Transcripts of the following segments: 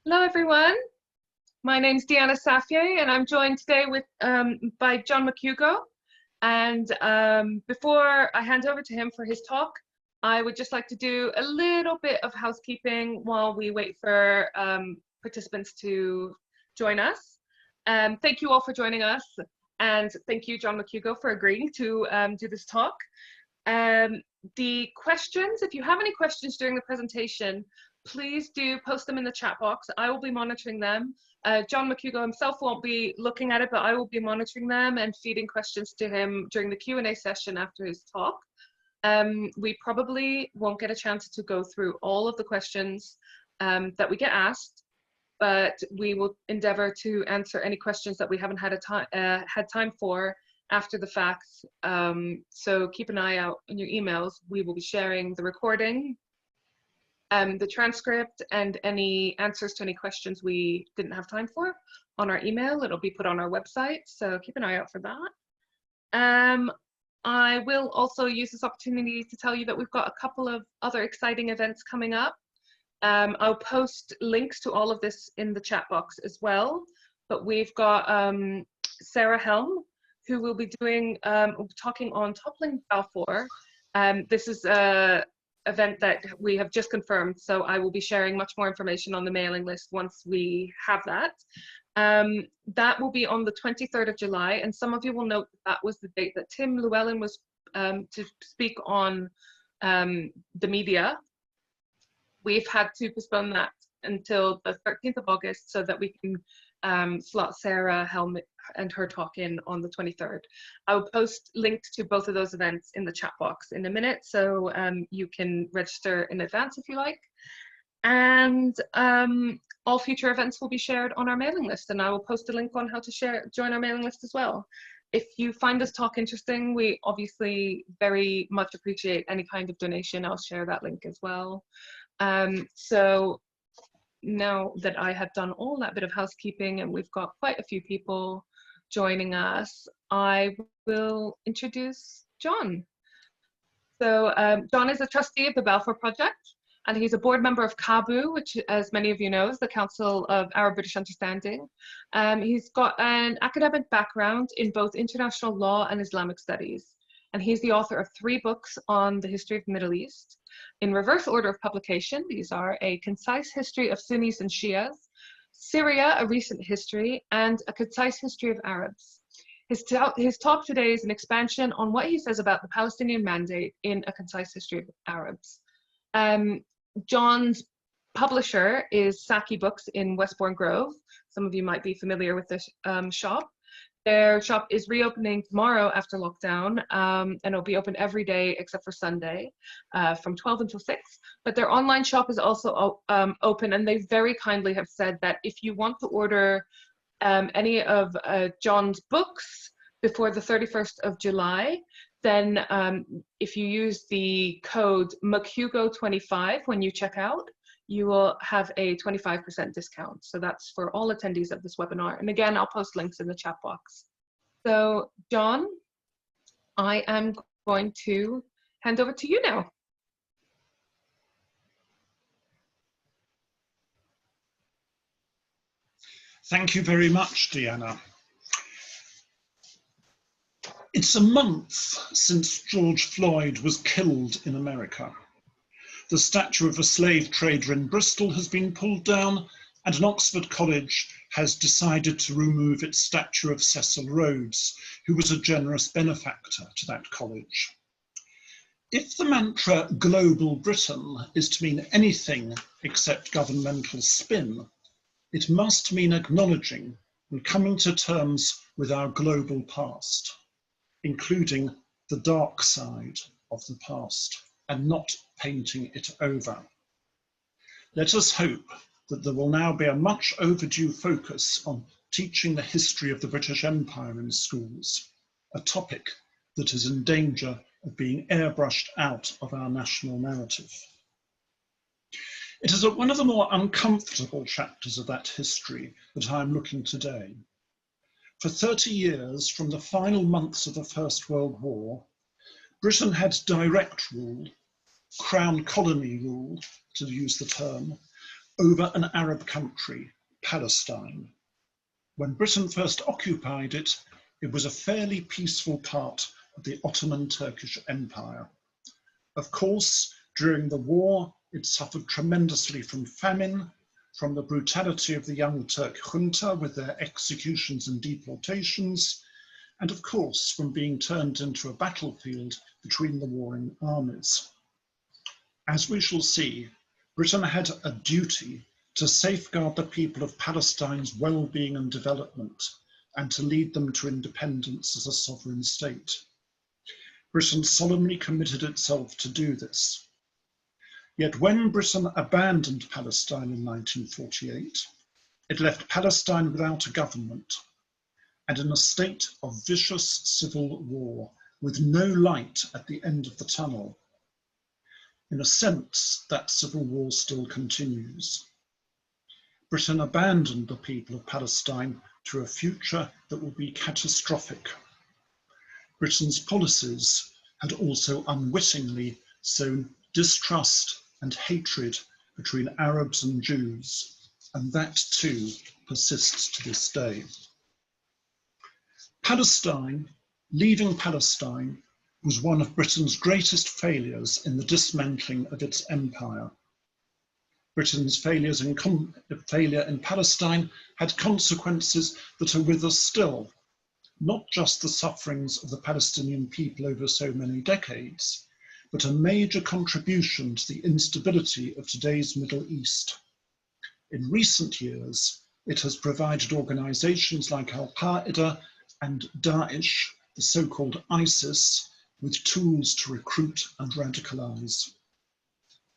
Hello, everyone. My name's Deanna Safier, and I'm joined today by John McHugo. And before I hand over to him for his talk, I would just like to do a little bit of housekeeping while we wait for participants to join us. Thank you all for joining us, and thank you, John McHugo, for agreeing to do this talk. The questions, if you have any questions during the presentation, please do post them in the chat box. I will be monitoring them. John McHugo himself won't be looking at it, but I will be monitoring them and feeding questions to him during the Q&A session after his talk. We probably won't get a chance to go through all of the questions that we get asked, but we will endeavor to answer any questions that we haven't had time for after the fact. So keep an eye out on your emails. We will be sharing the recording, the transcript, and any answers to any questions we didn't have time for on our email. It'll be put on our website, so keep an eye out for that. I will also use this opportunity to tell you that we've got a couple of other exciting events coming up. I'll post links to all of this in the chat box as well, but we've got Sarah Helm, who will be talking on toppling Balfour. This is a event that we have just confirmed, so I will be sharing much more information on the mailing list once we have that. That will be on the 23rd of July, and some of you will note that was the date that Tim Llewellyn was to speak on the media. We've had to postpone that until the 13th of August so that we can slot Sarah Helm and her talk in on the 23rd. I will post links to both of those events in the chat box in a minute, so you can register in advance if you like. And all future events will be shared on our mailing list, and I will post a link on how to join our mailing list as well. If you find this talk interesting, we obviously very much appreciate any kind of donation. I'll share that link as well. So now that I have done all that bit of housekeeping and we've got quite a few people joining us, I will introduce John. So John is a trustee of the Balfour Project, and he's a board member of CAABU, which, as many of you know, is the Council of Arab-British Understanding. He's got an academic background in both international law and Islamic studies, and he's the author of 3 books on the history of the Middle East. In reverse order of publication, these are A Concise History of Sunnis and Shi'is, Syria, A Recent History, and A Concise History of Arabs. His talk today is an expansion on what he says about the Palestinian Mandate in A Concise History of Arabs. John's publisher is Saki Books in Westbourne Grove. Some of you might be familiar with this shop. Their shop is reopening tomorrow after lockdown, and it'll be open every day except for Sunday from 12 until 6. But their online shop is also open, and they very kindly have said that if you want to order any of John's books before the 31st of July, then if you use the code McHugo25 when you check out, you will have a 25% discount. So that's for all attendees of this webinar. And again, I'll post links in the chat box. So John, I am going to hand over to you now. Thank you very much, Deanna. It's a month since George Floyd was killed in America. The statue of a slave trader in Bristol has been pulled down, and an Oxford college has decided to remove its statue of Cecil Rhodes, who was a generous benefactor to that college. If the mantra Global Britain is to mean anything except governmental spin, it must mean acknowledging and coming to terms with our global past, including the dark side of the past, and not painting it over. Let us hope that there will now be a much overdue focus on teaching the history of the British Empire in schools, a topic that is in danger of being airbrushed out of our national narrative. It is at one of the more uncomfortable chapters of that history that I am looking today. For 30 years, from the final months of the First World War, Britain had direct rule, crown colony rule, to use the term, over an Arab country, Palestine. When Britain first occupied it, it was a fairly peaceful part of the Ottoman Turkish Empire. Of course, during the war, it suffered tremendously from famine, from the brutality of the Young Turk junta with their executions and deportations, and of course, from being turned into a battlefield between the warring armies. As we shall see, Britain had a duty to safeguard the people of Palestine's well-being and development, and to lead them to independence as a sovereign state. Britain solemnly committed itself to do this. Yet when Britain abandoned Palestine in 1948, it left Palestine without a government and in a state of vicious civil war with no light at the end of the tunnel. In a sense, that civil war still continues. Britain abandoned the people of Palestine to a future that will be catastrophic. Britain's policies had also unwittingly sown distrust and hatred between Arabs and Jews, and that too persists to this day. Leaving Palestine was one of Britain's greatest failures in the dismantling of its empire. Britain's failure in Palestine had consequences that are with us still, not just the sufferings of the Palestinian people over so many decades, but a major contribution to the instability of today's Middle East. In recent years, it has provided organizations like Al-Qaeda and Daesh, the so-called ISIS, with tools to recruit and radicalize.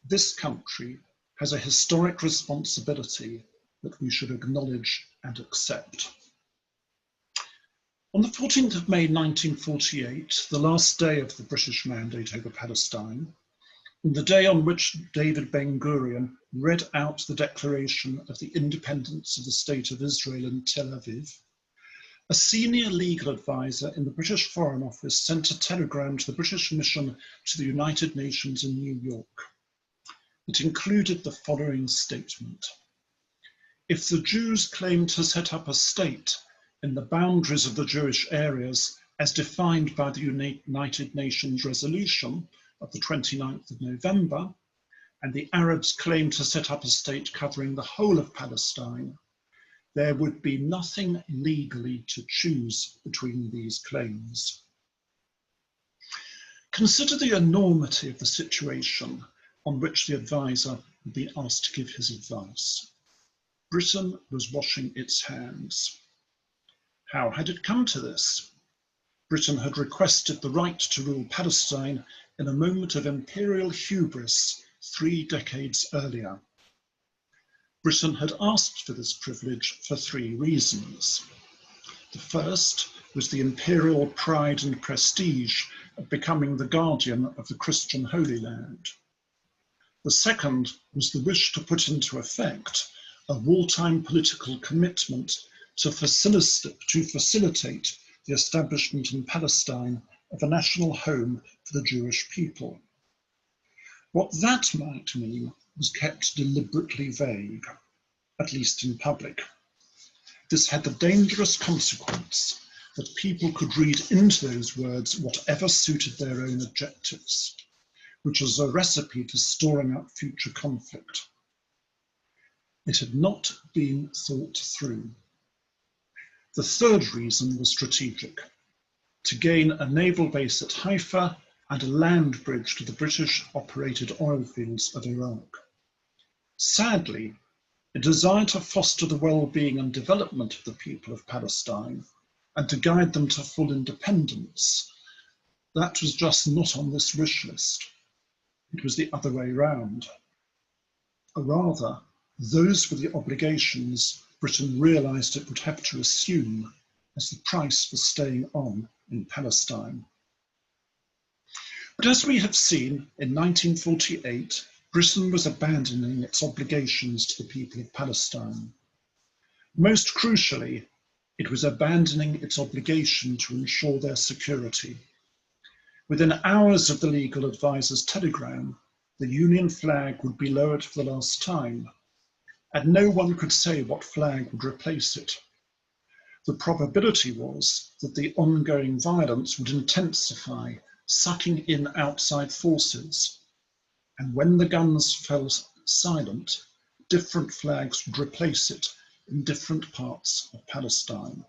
This country has a historic responsibility that we should acknowledge and accept. On the 14th of May 1948, the last day of the British Mandate over Palestine, and the day on which David Ben-Gurion read out the declaration of the independence of the State of Israel in Tel Aviv, a senior legal advisor in the British Foreign Office sent a telegram to the British mission to the United Nations in New York. It included the following statement: "If the Jews claim to set up a state in the boundaries of the Jewish areas as defined by the United Nations resolution of the 29th of November, and the Arabs claim to set up a state covering the whole of Palestine, there would be nothing legally to choose between these claims." Consider the enormity of the situation on which the advisor would be asked to give his advice. Britain was washing its hands. How had it come to this? Britain had requested the right to rule Palestine in a moment of imperial hubris 3 decades earlier. Britain had asked for this privilege for 3 reasons. The first was the imperial pride and prestige of becoming the guardian of the Christian Holy Land. The second was the wish to put into effect a wartime political commitment to facilitate the establishment in Palestine of a national home for the Jewish people. What that might mean was kept deliberately vague, at least in public. This had the dangerous consequence that people could read into those words whatever suited their own objectives, which was a recipe for storing up future conflict. It had not been thought through. The third reason was strategic: to gain a naval base at Haifa and a land bridge to the British-operated oil fields of Iraq. Sadly, a desire to foster the well-being and development of the people of Palestine and to guide them to full independence, that was just not on this wish list. It was the other way round. Or rather, those were the obligations Britain realised it would have to assume as the price for staying on in Palestine. But as we have seen, in 1948, Britain was abandoning its obligations to the people of Palestine. Most crucially, it was abandoning its obligation to ensure their security. Within hours of the legal advisor's telegram, the Union flag would be lowered for the last time, and no one could say what flag would replace it. The probability was that the ongoing violence would intensify, sucking in outside forces, and when the guns fell silent, different flags would replace it in different parts of Palestine.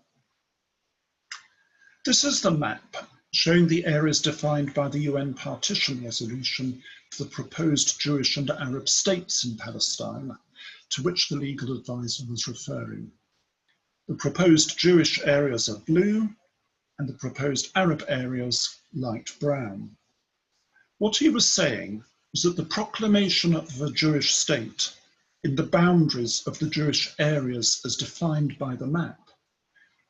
This is the map showing the areas defined by the UN partition resolution for the proposed Jewish and Arab states in Palestine, to which the legal advisor was referring. The proposed Jewish areas are blue and the proposed Arab areas light brown. What he was saying was that the proclamation of a Jewish state in the boundaries of the Jewish areas as defined by the map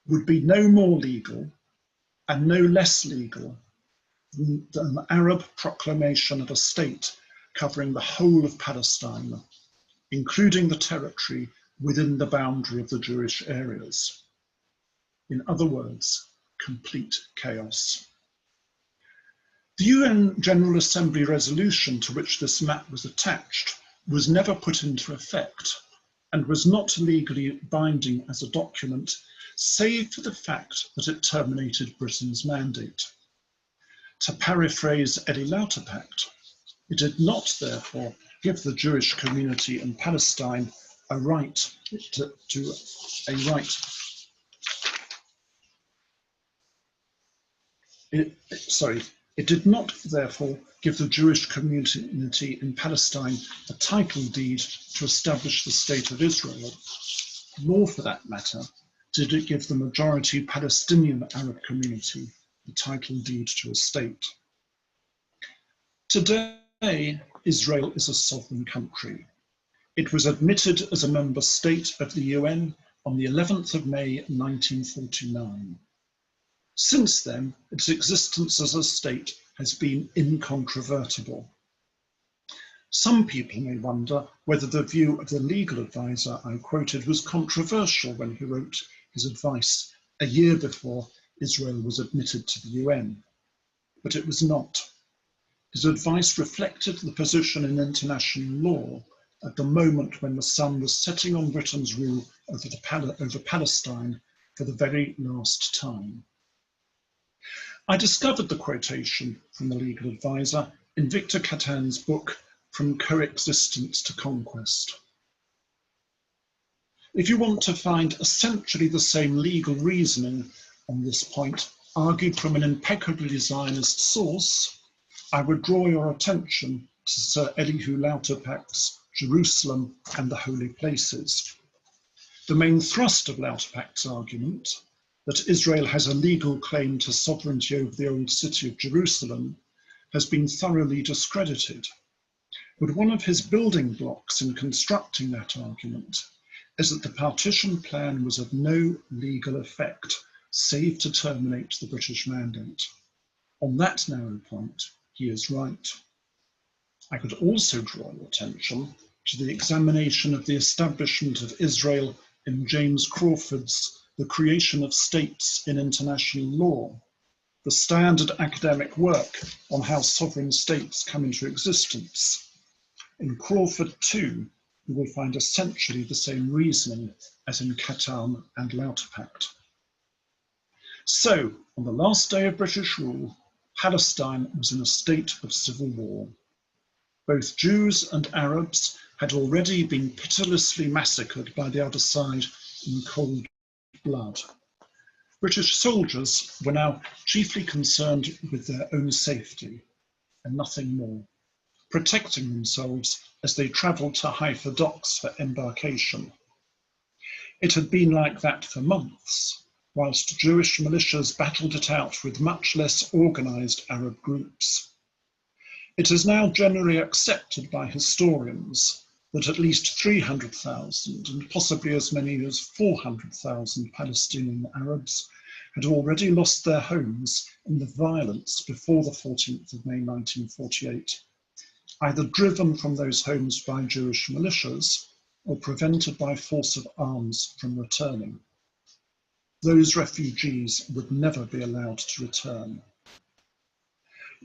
would be no more legal and no less legal than the Arab proclamation of a state covering the whole of Palestine, including the territory within the boundary of the Jewish areas. In other words, complete chaos. The UN General Assembly resolution to which this map was attached was never put into effect and was not legally binding as a document, save for the fact that it terminated Britain's mandate. To paraphrase Eddie Lauterpacht, it did not, therefore, give the Jewish community in Palestine a right It did not, therefore, give the Jewish community in Palestine a title deed to establish the State of Israel, nor, for that matter, did it give the majority Palestinian Arab community the title deed to a state. Today, Israel is a sovereign country. It was admitted as a member state of the UN on the 11th of May 1949. Since then, its existence as a state has been incontrovertible. Some people may wonder whether the view of the legal advisor I quoted was controversial when he wrote his advice a year before Israel was admitted to the UN, but it was not. His advice reflected the position in international law at the moment when the sun was setting on Britain's rule over Palestine for the very last time. I discovered the quotation from the legal advisor in Victor Catan's book, From Coexistence to Conquest. If you want to find essentially the same legal reasoning on this point, argued from an impeccably Zionist source, I would draw your attention to Sir Elihu Lauterpacht's Jerusalem and the Holy Places. The main thrust of Lauterpacht's argument, that Israel has a legal claim to sovereignty over the old city of Jerusalem, has been thoroughly discredited. But one of his building blocks in constructing that argument is that the partition plan was of no legal effect, save to terminate the British mandate. On that narrow point, he is right. I could also draw your attention to the examination of the establishment of Israel in James Crawford's The Creation of States in International Law, the standard academic work on how sovereign states come into existence. In Crawford too, you will find essentially the same reasoning as in Catan and Lauterpacht. So, on the last day of British rule, Palestine was in a state of civil war. Both Jews and Arabs had already been pitilessly massacred by the other side in cold blood. British soldiers were now chiefly concerned with their own safety and nothing more, protecting themselves as they travelled to Haifa docks for embarkation. It had been like that for months, whilst Jewish militias battled it out with much less organised Arab groups. It is now generally accepted by historians that at least 300,000 and possibly as many as 400,000 Palestinian Arabs had already lost their homes in the violence before the 14th of May 1948, either driven from those homes by Jewish militias or prevented by force of arms from returning. Those refugees would never be allowed to return.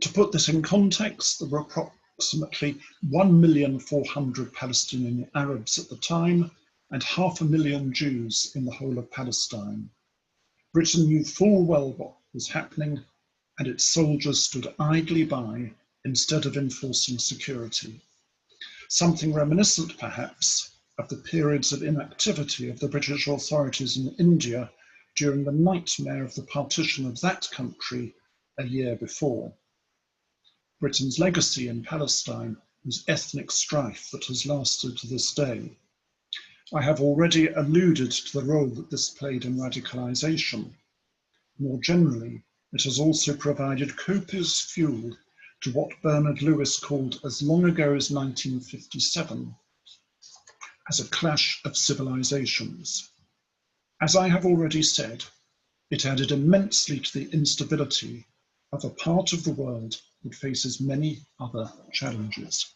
To put this in context, there were approximately 1,400,000 Palestinian Arabs at the time and 500,000 Jews in the whole of Palestine. Britain knew full well what was happening, and its soldiers stood idly by instead of enforcing security. Something reminiscent, perhaps, of the periods of inactivity of the British authorities in India during the nightmare of the partition of that country a year before. Britain's legacy in Palestine was ethnic strife that has lasted to this day. I have already alluded to the role that this played in radicalisation. More generally, it has also provided copious fuel to what Bernard Lewis called as long ago as 1957 as a clash of civilizations. As I have already said, it added immensely to the instability of a part of the world that faces many other challenges.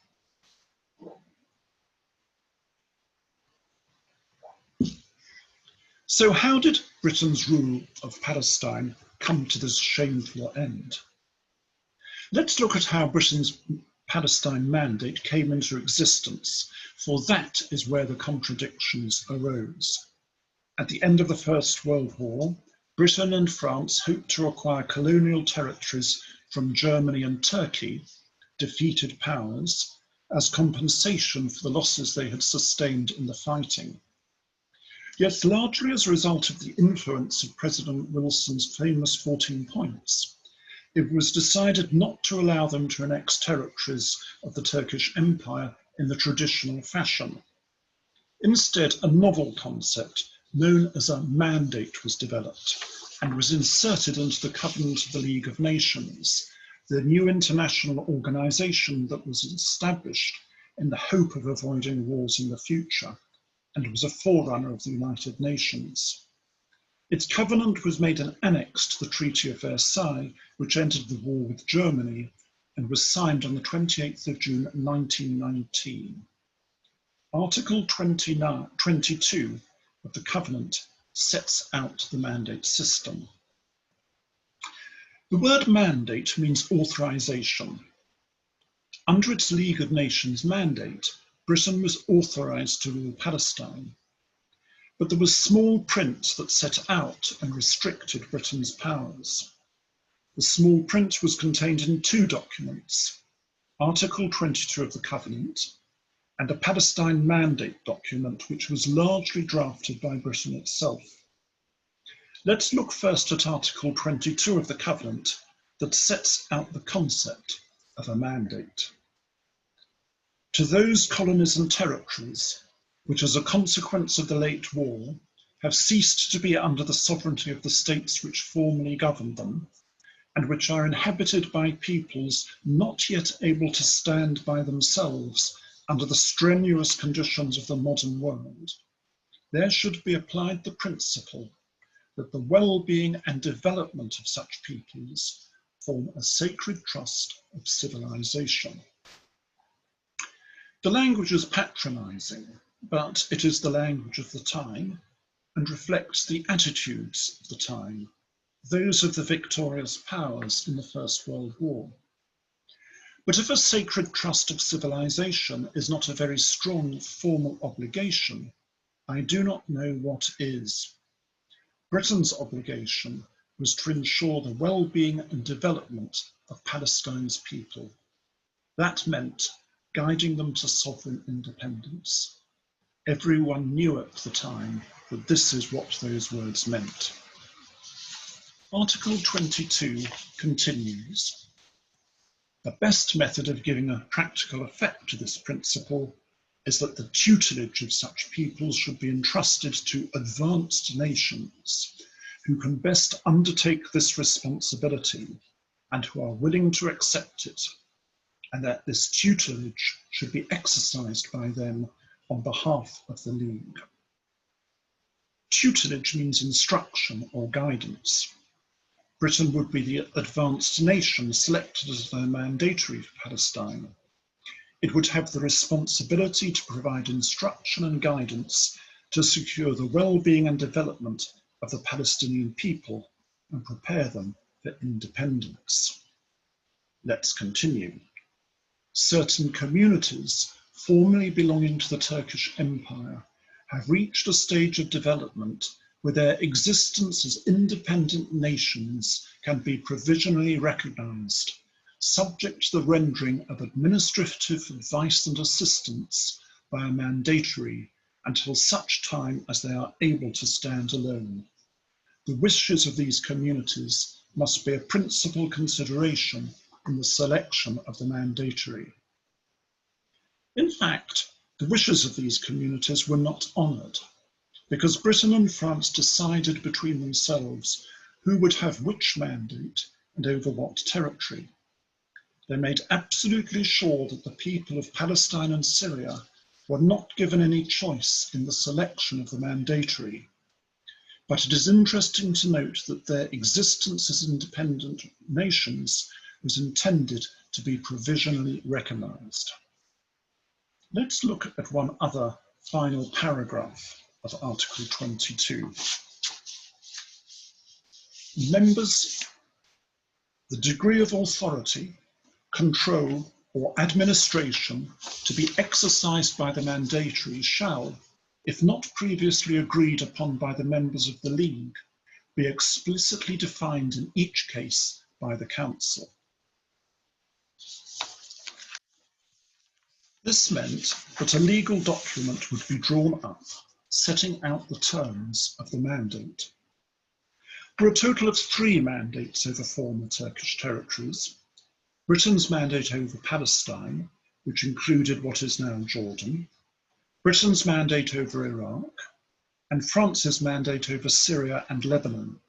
So how did Britain's rule of Palestine come to this shameful end? Let's look at how Britain's Palestine Mandate came into existence, for that is where the contradictions arose. At the end of the First World War, Britain and France hoped to acquire colonial territories from Germany and Turkey, defeated powers, as compensation for the losses they had sustained in the fighting. Yet largely as a result of the influence of President Wilson's famous 14 points, it was decided not to allow them to annex territories of the Turkish Empire in the traditional fashion. Instead, a novel concept known as a mandate was developed and was inserted into the Covenant of the League of Nations, the new international organisation that was established in the hope of avoiding wars in the future, and was a forerunner of the United Nations. Its covenant was made an annex to the Treaty of Versailles, which entered the war with Germany, and was signed on the 28th of June 1919. Article 22 of the covenant sets out the mandate system. The word mandate means authorization. Under its League of Nations mandate, Britain was authorized to rule Palestine. But there was small print that set out and restricted Britain's powers. The small print was contained in two documents, Article 22 of the Covenant and a Palestine Mandate document, which was largely drafted by Britain itself. Let's look first at Article 22 of the Covenant that sets out the concept of a mandate. To those colonies and territories which, as a consequence of the late war, have ceased to be under the sovereignty of the states which formerly governed them, and which are inhabited by peoples not yet able to stand by themselves under the strenuous conditions of the modern world, there should be applied the principle that the well-being and development of such peoples form a sacred trust of civilization. The language is patronizing, but it is the language of the time and reflects the attitudes of the time, those of the victorious powers in the First World War. But if a sacred trust of civilization is not a very strong formal obligation, I do not know what is. Britain's obligation was to ensure the well-being and development of Palestine's people. That meant guiding them to sovereign independence. Everyone knew at the time that this is what those words meant. Article 22 continues. The best method of giving a practical effect to this principle is that the tutelage of such peoples should be entrusted to advanced nations who can best undertake this responsibility and who are willing to accept it, and that this tutelage should be exercised by them on behalf of the League. Tutelage means instruction or guidance. Britain would be the advanced nation selected as the mandatory for Palestine. It would have the responsibility to provide instruction and guidance to secure the well-being and development of the Palestinian people and prepare them for independence. Let's continue. certain communities formerly belonging to the Turkish Empire have reached a stage of development where their existence as independent nations can be provisionally recognized, subject to the rendering of administrative advice and assistance by a mandatory until such time as they are able to stand alone. The wishes of these communities must be a principal consideration in the selection of the mandatory. In fact, the wishes of these communities were not honoured, because Britain and France decided between themselves who would have which mandate and over what territory. They made absolutely sure that the people of Palestine and Syria were not given any choice in the selection of the mandatory. But it is interesting to note that their existence as independent nations was intended to be provisionally recognised. Let's look at one other final paragraph of Article 22. Members, the degree of authority, control, or administration to be exercised by the mandatory shall, if not previously agreed upon by the members of the League, be explicitly defined in each case by the Council. This meant that a legal document would be drawn up, setting out the terms of the mandate. There are a total of 3 mandates over former Turkish territories: Britain's mandate over Palestine, which included what is now Jordan, Britain's mandate over Iraq, and France's mandate over Syria and Lebanon.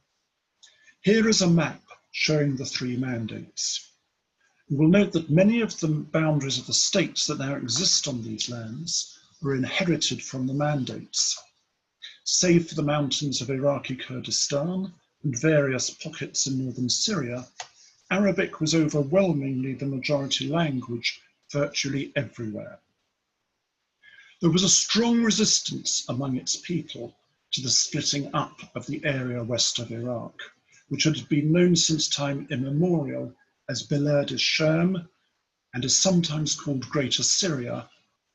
Here is a map showing the 3 mandates. You will note that many of the boundaries of the states that now exist on these lands were inherited from the mandates. Save for the mountains of Iraqi Kurdistan and various pockets in northern Syria, Arabic was overwhelmingly the majority language virtually everywhere. There was a strong resistance among its people to the splitting up of the area west of Iraq, which had been known since time immemorial as Bilad al-Sham and is sometimes called Greater Syria,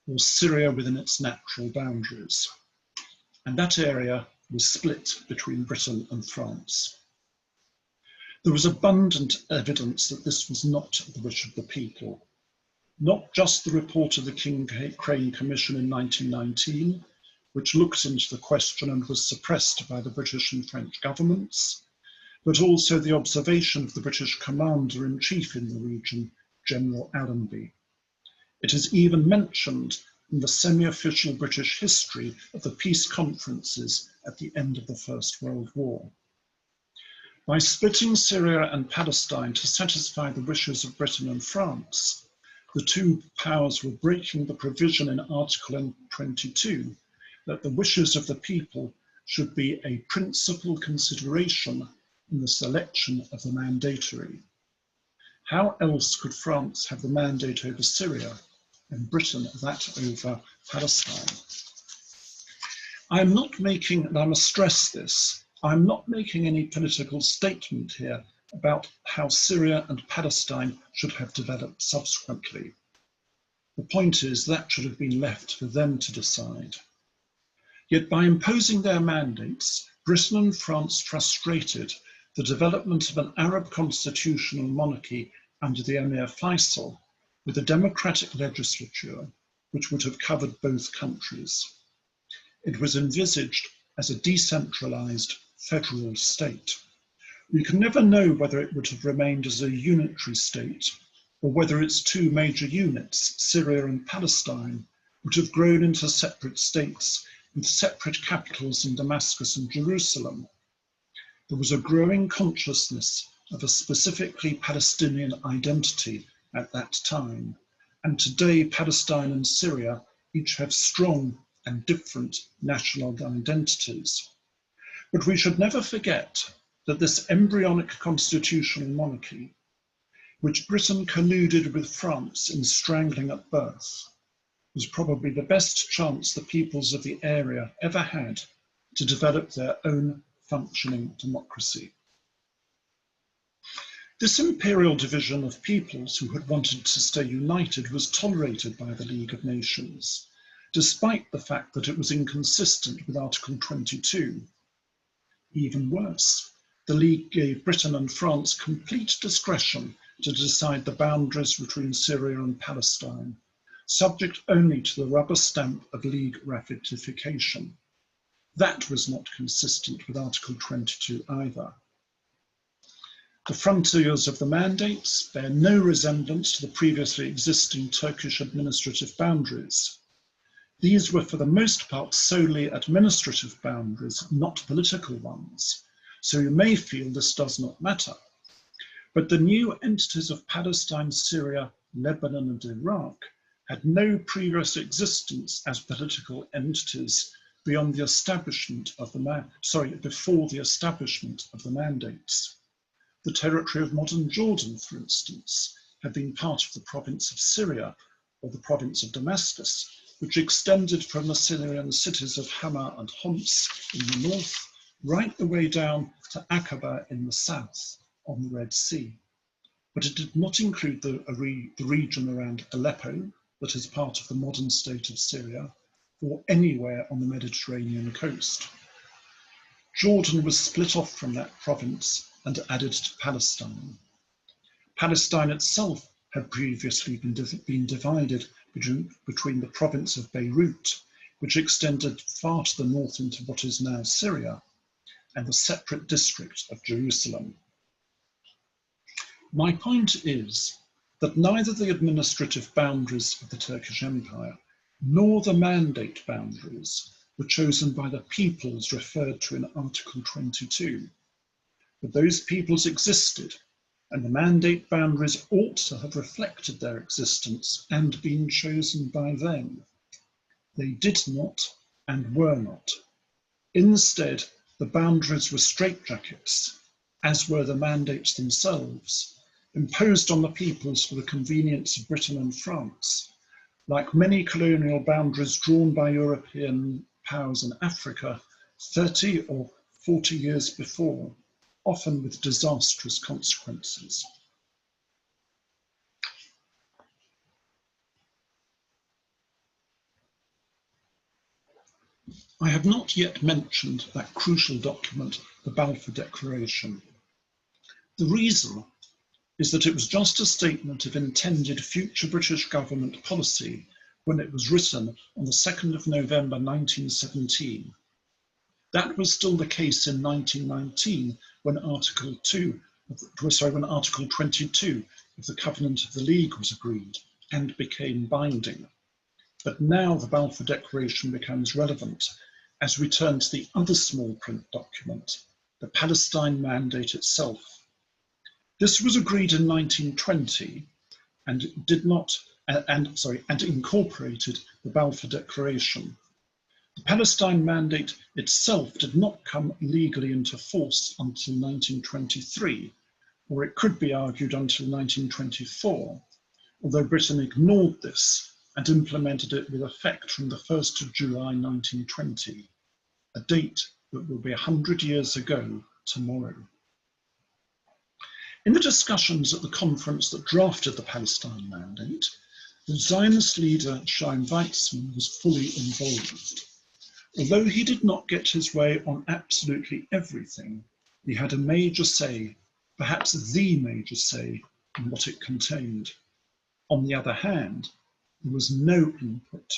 or Syria within its natural boundaries. And that area was split between Britain and France. There was abundant evidence that this was not the wish of the people. Not just the report of the King-Crane Commission in 1919, which looked into the question and was suppressed by the British and French governments, but also the observation of the British Commander-in-Chief in the region, General Allenby. It is even mentioned in the semi-official British history of the peace conferences at the end of the First World War. By splitting Syria and Palestine to satisfy the wishes of Britain and France, the 2 powers were breaking the provision in Article 22 that the wishes of the people should be a principal consideration in the selection of the mandatory. How else could France have the mandate over Syria and Britain that over Palestine? I am not making, and I must stress this, I'm not making any political statement here about how Syria and Palestine should have developed subsequently. The point is that should have been left for them to decide. Yet by imposing their mandates, Britain and France frustrated the development of an Arab constitutional monarchy under the Emir Faisal with a democratic legislature which would have covered both countries. It was envisaged as a decentralised federal state. We can never know whether it would have remained as a unitary state or whether its 2 major units, Syria and Palestine, would have grown into separate states with separate capitals in Damascus and Jerusalem. There was a growing consciousness of a specifically Palestinian identity at that time, and today Palestine and Syria each have strong and different national identities. But we should never forget that this embryonic constitutional monarchy, which Britain colluded with France in strangling at birth, was probably the best chance the peoples of the area ever had to develop their own functioning democracy. This imperial division of peoples who had wanted to stay united was tolerated by the League of Nations, despite the fact that it was inconsistent with Article 22. Even worse, the League gave Britain and France complete discretion to decide the boundaries between Syria and Palestine, subject only to the rubber stamp of League ratification. That was not consistent with Article 22 either. The frontiers of the mandates bear no resemblance to the previously existing Turkish administrative boundaries. These were for the most part solely administrative boundaries, not political ones, so you may feel this does not matter. But the new entities of Palestine, Syria, Lebanon and Iraq had no previous existence as political entities beyond the establishment of before the establishment of the mandates. The territory of modern Jordan, for instance, had been part of the province of Syria or the province of Damascus, which extended from the Syrian cities of Hama and Homs in the north, right the way down to Aqaba in the south on the Red Sea. But it did not include the region around Aleppo, that is part of the modern state of Syria, or anywhere on the Mediterranean coast. Jordan was split off from that province and added to Palestine. Palestine itself had previously been divided between the province of Beirut, which extended far to the north into what is now Syria, and the separate district of Jerusalem. My point is that neither the administrative boundaries of the Turkish Empire nor the mandate boundaries were chosen by the peoples referred to in Article 22. But those peoples existed, and the mandate boundaries ought to have reflected their existence and been chosen by them. They did not and were not. Instead, the boundaries were straitjackets, as were the mandates themselves, imposed on the peoples for the convenience of Britain and France. Like many colonial boundaries drawn by European powers in Africa 30 or 40 years before, often with disastrous consequences. I have not yet mentioned that crucial document, the Balfour Declaration. The reason is that it was just a statement of intended future British government policy when it was written on the 2nd of November 1917. That was still the case in 1919 when Article 22 of the Covenant of the League was agreed and became binding. But now the Balfour Declaration becomes relevant as we turn to the other small print document, the Palestine Mandate itself. This was agreed in 1920 and incorporated the Balfour Declaration. The Palestine Mandate itself did not come legally into force until 1923, or it could be argued until 1924, although Britain ignored this and implemented it with effect from the 1st of July 1920, a date that will be 100 years ago tomorrow. In the discussions at the conference that drafted the Palestine Mandate, the Zionist leader Chaim Weizmann was fully involved. Although he did not get his way on absolutely everything, he had a major say, perhaps the major say, in what it contained. On the other hand, there was no input,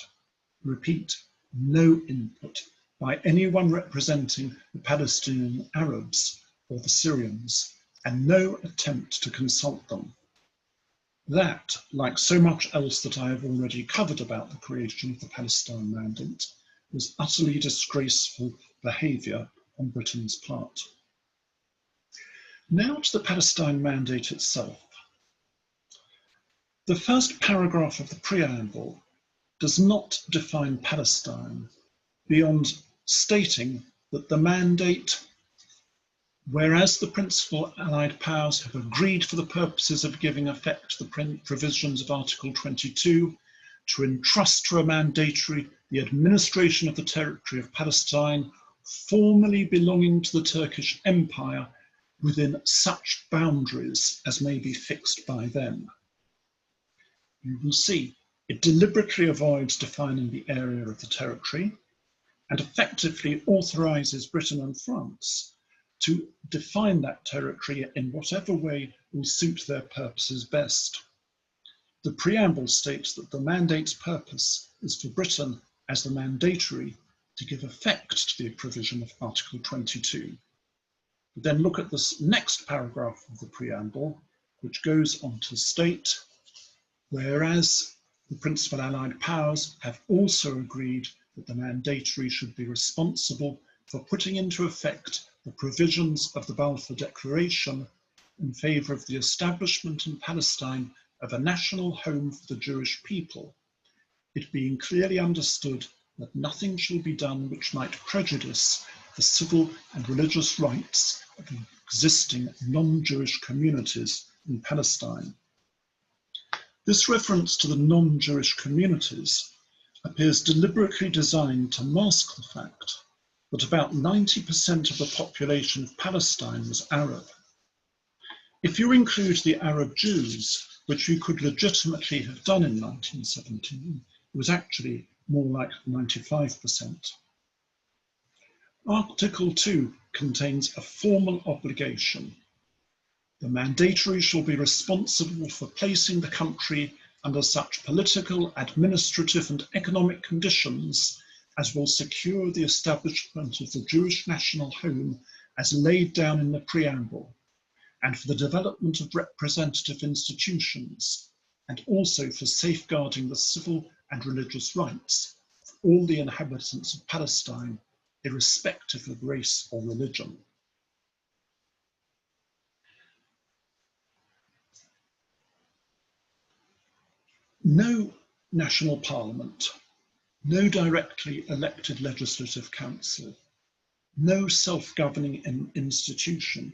repeat, no input by anyone representing the Palestinian Arabs or the Syrians, and no attempt to consult them. That, like so much else that I have already covered about the creation of the Palestine Mandate, was utterly disgraceful behaviour on Britain's part. Now to the Palestine Mandate itself. The first paragraph of the preamble does not define Palestine beyond stating that the mandate, whereas the principal Allied powers have agreed for the purposes of giving effect to the provisions of Article 22 to entrust to a mandatory the administration of the territory of Palestine formerly belonging to the Turkish Empire within such boundaries as may be fixed by them. You will see it deliberately avoids defining the area of the territory and effectively authorises Britain and France to define that territory in whatever way will suit their purposes best. The preamble states that the mandate's purpose is for Britain as the mandatory to give effect to the provision of Article 22. Then look at this next paragraph of the preamble, which goes on to state, whereas the principal allied powers have also agreed that the mandatory should be responsible for putting into effect the provisions of the Balfour Declaration in favour of the establishment in Palestine of a national home for the Jewish people, it being clearly understood that nothing shall be done which might prejudice the civil and religious rights of existing non-Jewish communities in Palestine. This reference to the non-Jewish communities appears deliberately designed to mask the fact that about 90% of the population of Palestine was Arab. If you include the Arab Jews, which you could legitimately have done in 1917, it was actually more like 95%. Article 2 contains a formal obligation. The mandatory shall be responsible for placing the country under such political, administrative and economic conditions as will secure the establishment of the Jewish national home as laid down in the preamble, and for the development of representative institutions, and also for safeguarding the civil and religious rights of all the inhabitants of Palestine, irrespective of race or religion. No national parliament, no directly elected legislative council, no self-governing institution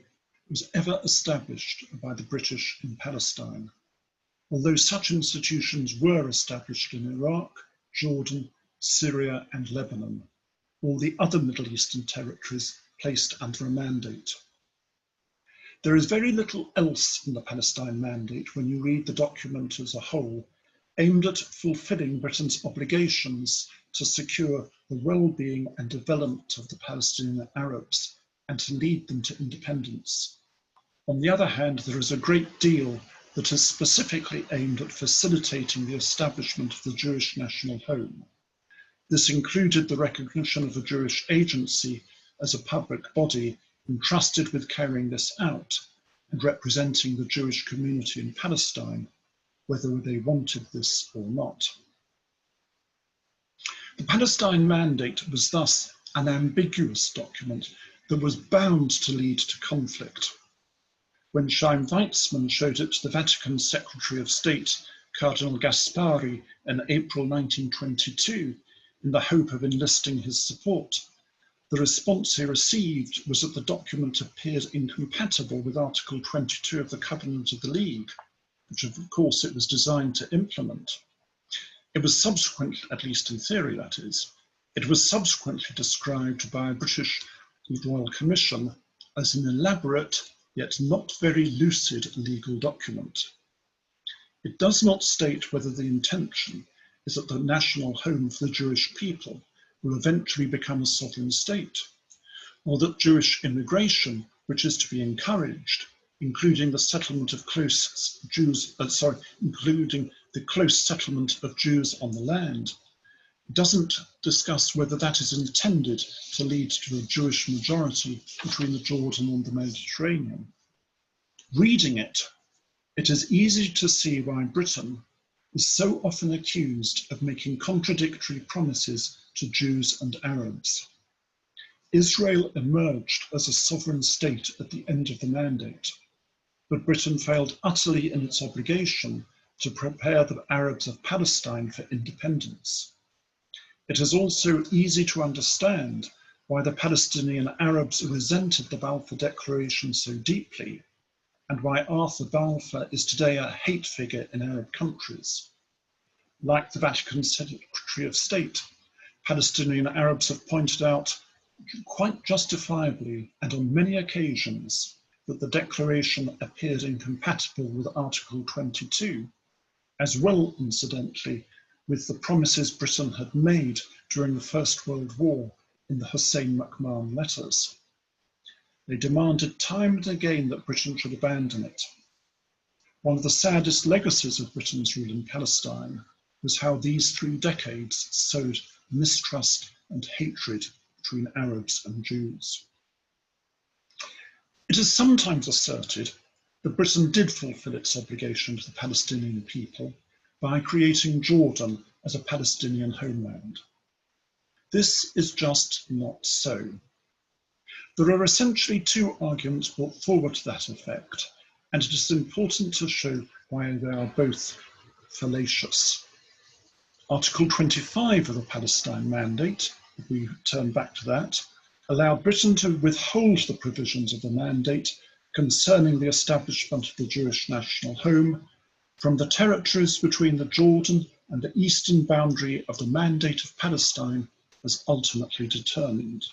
was ever established by the British in Palestine, although such institutions were established in Iraq, Jordan, Syria and Lebanon, all the other Middle Eastern territories placed under a mandate. There is very little else in the Palestine Mandate when you read the document as a whole, aimed at fulfilling Britain's obligations to secure the well-being and development of the Palestinian Arabs and to lead them to independence. On the other hand, there is a great deal that is specifically aimed at facilitating the establishment of the Jewish national home. This included the recognition of a Jewish agency as a public body entrusted with carrying this out and representing the Jewish community in Palestine, whether they wanted this or not. The Palestine Mandate was thus an ambiguous document that was bound to lead to conflict. When Chaim Weizmann showed it to the Vatican Secretary of State, Cardinal Gaspari, in April 1922, in the hope of enlisting his support, the response he received was that the document appeared incompatible with Article 22 of the Covenant of the League, which of course it was designed to implement. It was subsequently, at least in theory that is, it was subsequently described by a British Royal Commission as an elaborate yet not very lucid legal document. It does not state whether the intention is that the national home for the Jewish people will eventually become a sovereign state, or that Jewish immigration, which is to be encouraged, including the settlement of including the close settlement of Jews on the land, doesn't discuss whether that is intended to lead to a Jewish majority between the Jordan and the Mediterranean. Reading it, it is easy to see why Britain is so often accused of making contradictory promises to Jews and Arabs. Israel emerged as a sovereign state at the end of the mandate, but Britain failed utterly in its obligation to prepare the Arabs of Palestine for independence. It is also easy to understand why the Palestinian Arabs resented the Balfour Declaration so deeply, and why Arthur Balfour is today a hate figure in Arab countries. Like the Vatican Secretary of State, Palestinian Arabs have pointed out, quite justifiably and on many occasions, that the declaration appeared incompatible with Article 22, as well, incidentally, with the promises Britain had made during the First World War in the Hussein McMahon letters. They demanded time and again that Britain should abandon it. One of the saddest legacies of Britain's rule in Palestine was how these 3 decades sowed mistrust and hatred between Arabs and Jews. It is sometimes asserted that Britain did fulfill its obligation to the Palestinian people by creating Jordan as a Palestinian homeland. This is just not so. There are essentially 2 arguments brought forward to that effect, and it is important to show why they are both fallacious. Article 25 of the Palestine Mandate, if we turn back to that, allowed Britain to withhold the provisions of the mandate concerning the establishment of the Jewish national home from the territories between the Jordan and the eastern boundary of the Mandate of Palestine as ultimately determined.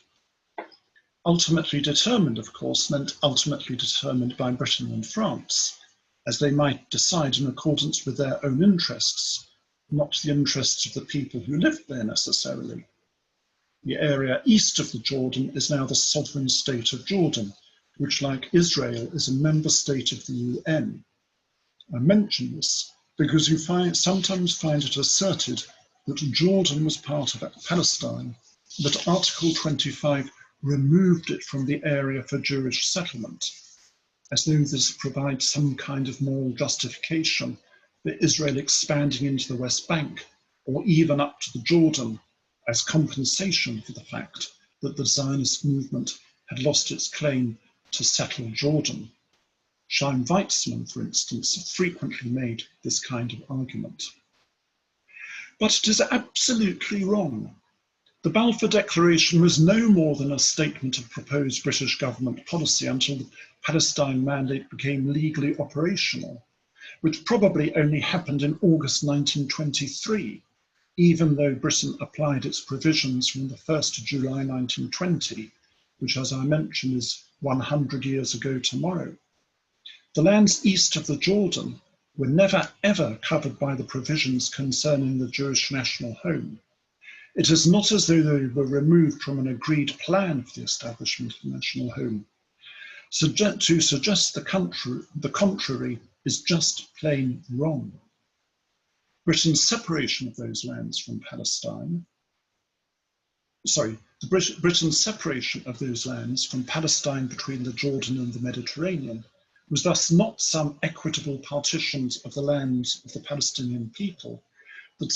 Ultimately determined, of course, meant ultimately determined by Britain and France, as they might decide in accordance with their own interests, not the interests of the people who lived there necessarily. The area east of the Jordan is now the sovereign state of Jordan, which, like Israel, is a member state of the UN. I mention this because you sometimes find it asserted that Jordan was part of Palestine, but Article 25 removed it from the area for Jewish settlement, as though this provides some kind of moral justification for Israel expanding into the West Bank, or even up to the Jordan, as compensation for the fact that the Zionist movement had lost its claim to settle Jordan. Chaim Weizmann, for instance, frequently made this kind of argument. But it is absolutely wrong. The Balfour Declaration was no more than a statement of proposed British government policy until the Palestine Mandate became legally operational, which probably only happened in August 1923, even though Britain applied its provisions from the 1st of July 1920, which, as I mentioned, is 100 years ago tomorrow. The lands east of the Jordan were never ever covered by the provisions concerning the Jewish national home. It is not as though they were removed from an agreed plan for the establishment of the national home. To suggest the contrary is just plain wrong. Britain's separation of those lands from Palestine, Britain's separation of those lands from Palestine between the Jordan and the Mediterranean was thus not some equitable partitions of the lands of the Palestinian people that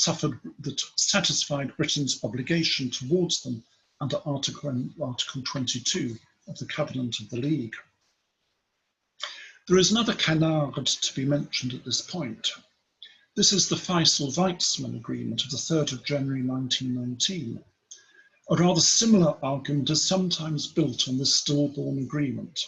satisfied Britain's obligation towards them under Article 22 of the Covenant of the League. There is another canard to be mentioned at this point. This is the Faisal-Weizmann Agreement of the 3rd of January 1919. A rather similar argument is sometimes built on this stillborn agreement.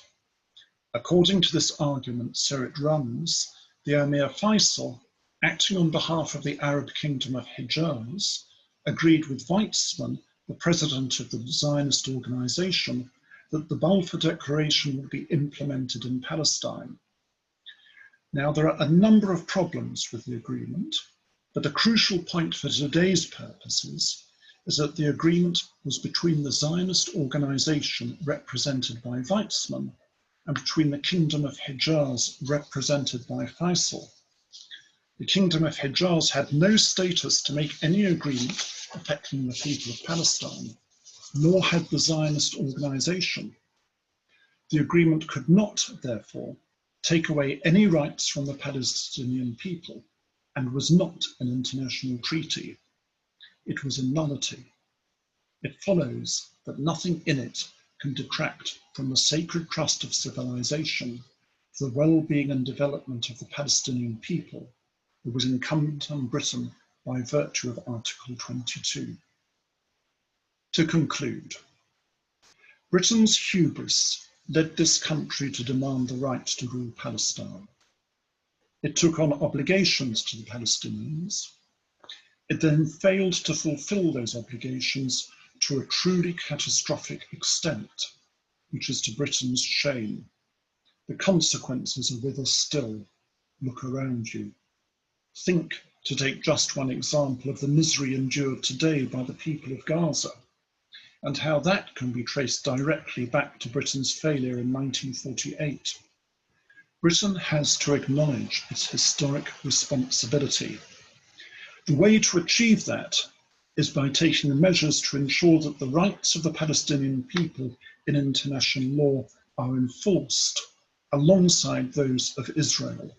According to this argument, so it runs, the Emir Faisal, acting on behalf of the Arab Kingdom of Hijaz, agreed with Weizmann, the president of the Zionist organization, that the Balfour Declaration would be implemented in Palestine. Now, there are a number of problems with the agreement, but the crucial point for today's purposes is that the agreement was between the Zionist organization represented by Weizmann and between the Kingdom of Hijaz represented by Faisal. The Kingdom of Hijaz had no status to make any agreement affecting the people of Palestine, nor had the Zionist organization. The agreement could not, therefore, take away any rights from the Palestinian people and was not an international treaty. It was a nullity. It follows that nothing in it can detract from the sacred trust of civilization for the well-being and development of the Palestinian people that was incumbent on Britain by virtue of Article 22. To conclude, Britain's hubris led this country to demand the right to rule Palestine. It took on obligations to the Palestinians. It then failed to fulfill those obligations to a truly catastrophic extent, which is to Britain's shame. The consequences are with us still. Look around you. Think, to take just one example, of the misery endured today by the people of Gaza, and how that can be traced directly back to Britain's failure in 1948. Britain has to acknowledge its historic responsibility. The way to achieve that is by taking measures to ensure that the rights of the Palestinian people in international law are enforced alongside those of Israel.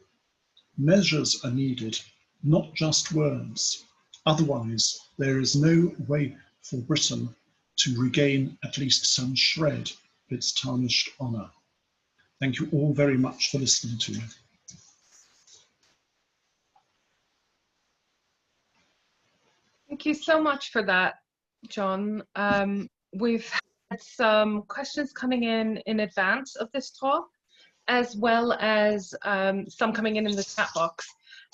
Measures are needed, not just words. Otherwise, there is no way for Britain to regain at least some shred of its tarnished honour. Thank you all very much for listening to me. Thank you so much for that, John. We've had some questions coming in advance of this talk, as well as some coming in the chat box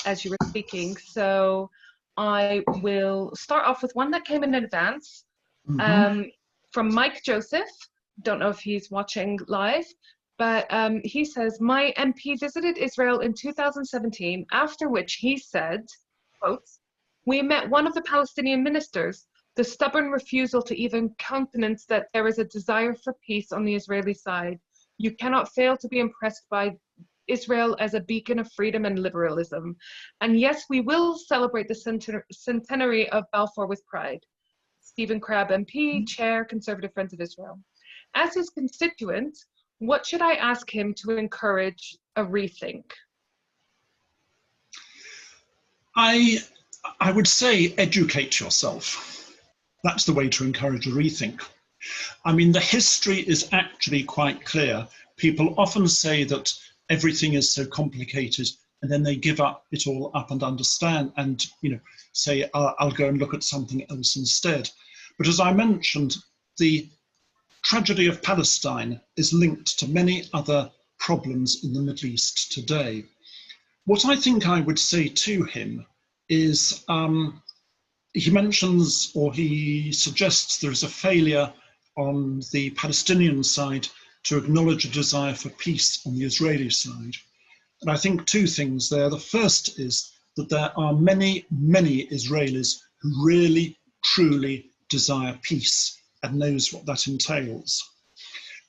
as you were speaking. So I will start off with one that came in advance from Mike Joseph. Don't know if he's watching live, but he says, my MP visited Israel in 2017, after which he said, quotes, "We met one of the Palestinian ministers. The stubborn refusal to even countenance that there is a desire for peace on the Israeli side. You cannot fail to be impressed by Israel as a beacon of freedom and liberalism. And yes, we will celebrate the centenary of Balfour with pride. Stephen Crabb MP, Chair, Conservative Friends of Israel. As his constituent, what should I ask him to encourage a rethink?" I would say educate yourself. That's the way to encourage a rethink. I mean, the history is actually quite clear. People often say that everything is so complicated, and then they give it all up and understand and, say, I'll go and look at something else instead. But as I mentioned, the tragedy of Palestine is linked to many other problems in the Middle East today. What I think I would say to him is, he mentions, or he suggests, there is a failure on the Palestinian side to acknowledge a desire for peace on the Israeli side. And I think two things there. The first is that there are many, many Israelis who really, truly desire peace and knows what that entails.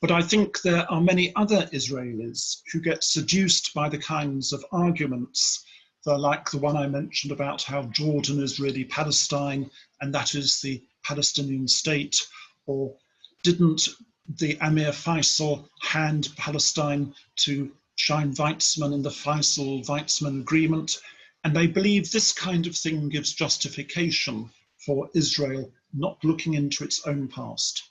But I think there are many other Israelis who get seduced by the kinds of arguments like the one I mentioned about how Jordan is really Palestine and that is the Palestinian state, or didn't the Emir Faisal hand Palestine to Chaim Weizmann in the Faisal-Weizmann agreement? And they believe this kind of thing gives justification for Israel not looking into its own past.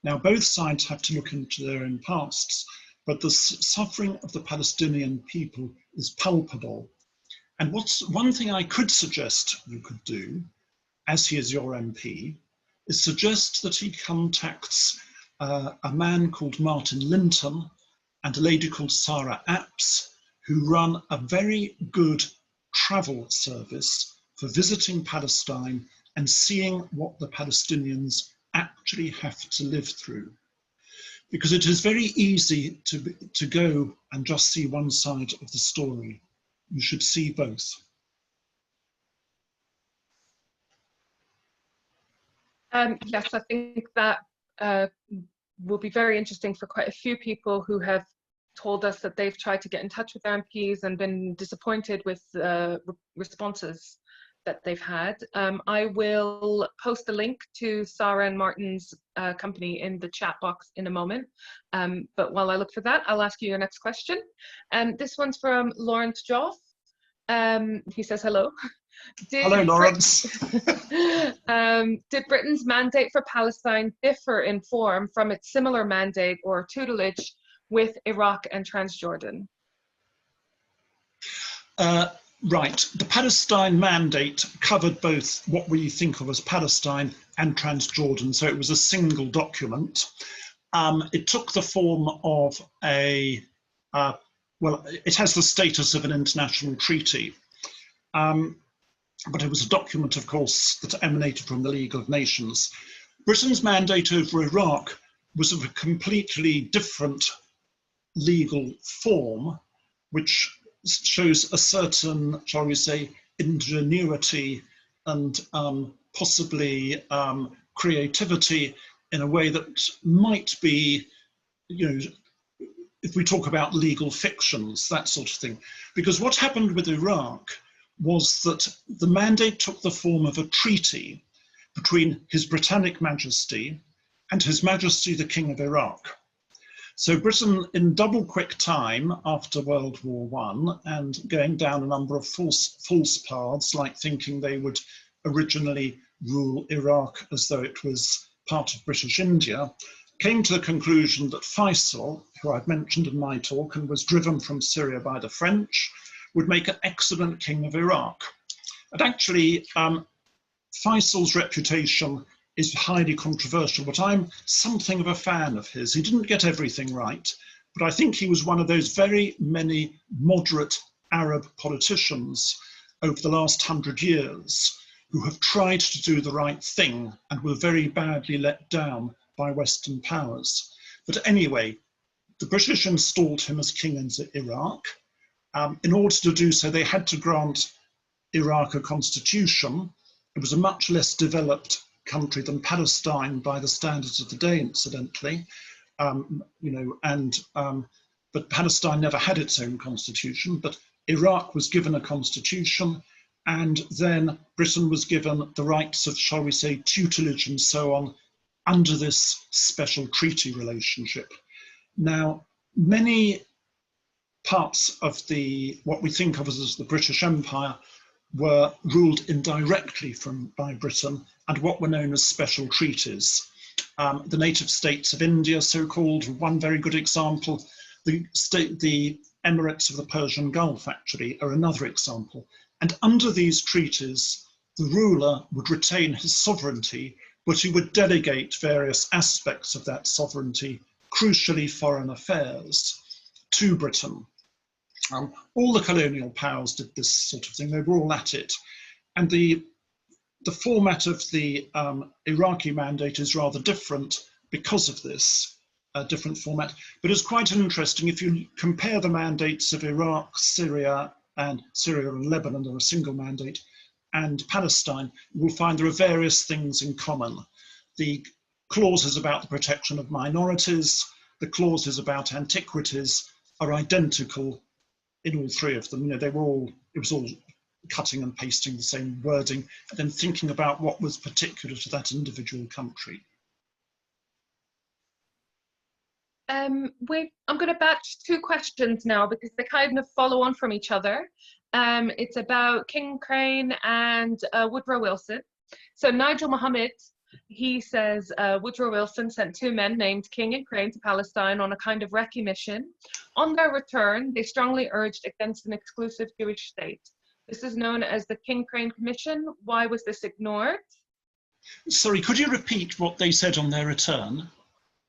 Now, both sides have to look into their own pasts, but the suffering of the Palestinian people is palpable. And one thing I could suggest you could do, as he is your MP, is suggest that he contacts a man called Martin Linton and a lady called Sarah Apps, who run a very good travel service for visiting Palestine and seeing what the Palestinians actually have to live through. Because it is very easy to go and just see one side of the story. You should see both. Yes, I think that will be very interesting for quite a few people who have told us that they've tried to get in touch with their MPs and been disappointed with responses that they've had. I will post a link to Sarah and Martin's company in the chat box in a moment. But while I look for that, I'll ask you your next question. This one's from Lawrence Joff. He says hello. Hello, Lawrence. Did Britain's mandate for Palestine differ in form from its similar mandate or tutelage with Iraq and Transjordan? Right. The Palestine Mandate covered both what we think of as Palestine and Transjordan, so it was a single document. It took the form of well, it has the status of an international treaty, but it was a document, of course, that emanated from the League of Nations. Britain's mandate over Iraq was of a completely different legal form which shows a certain, shall we say, ingenuity and possibly creativity in a way that might be, you know, if we talk about legal fictions, that sort of thing. Because what happened with Iraq was that the mandate took the form of a treaty between His Britannic Majesty and His Majesty the King of Iraq. So Britain, in double quick time after World War I, and going down a number of false paths, like thinking they would originally rule Iraq as though it was part of British India, came to the conclusion that Faisal, who I've mentioned in my talk and was driven from Syria by the French, would make an excellent king of Iraq. And actually, Faisal's reputation is highly controversial, but I'm something of a fan of his. He didn't get everything right, but I think he was one of those very many moderate Arab politicians over the last 100 years who have tried to do the right thing and were very badly let down by Western powers. But anyway, the British installed him as king in Iraq. In order to do so, they had to grant Iraq a constitution. It was a much less developed country than Palestine by the standards of the day, incidentally, but Palestine never had its own constitution, but Iraq was given a constitution, and then Britain was given the rights of, shall we say, tutelage and so on under this special treaty relationship. Now, many parts of what we think of as the British Empire were ruled indirectly by Britain and what were known as special treaties. The native states of India, so-called, one very good example. The Emirates of the Persian Gulf, actually, are another example. And under these treaties, the ruler would retain his sovereignty, but he would delegate various aspects of that sovereignty, crucially foreign affairs, to Britain. All the colonial powers did this sort of thing. They were all at it. And the format of the Iraqi mandate is rather different because of this different format. But it's quite interesting if you compare the mandates of Iraq, Syria and Lebanon in a single mandate, and Palestine, you will find there are various things in common. The clauses about the protection of minorities, the clauses about antiquities are identical in all three of them. You know, it was all cutting and pasting the same wording and then thinking about what was particular to that individual country. I'm going to batch two questions now because they kind of follow on from each other. It's about King Crane and Woodrow Wilson. So Nigel Mohammed, he says Woodrow Wilson sent two men named King and Crane to Palestine on a kind of recce mission. On their return, they strongly urged against an exclusive Jewish state. This is known as the King Crane Commission. Why was this ignored? Sorry, could you repeat what they said on their return?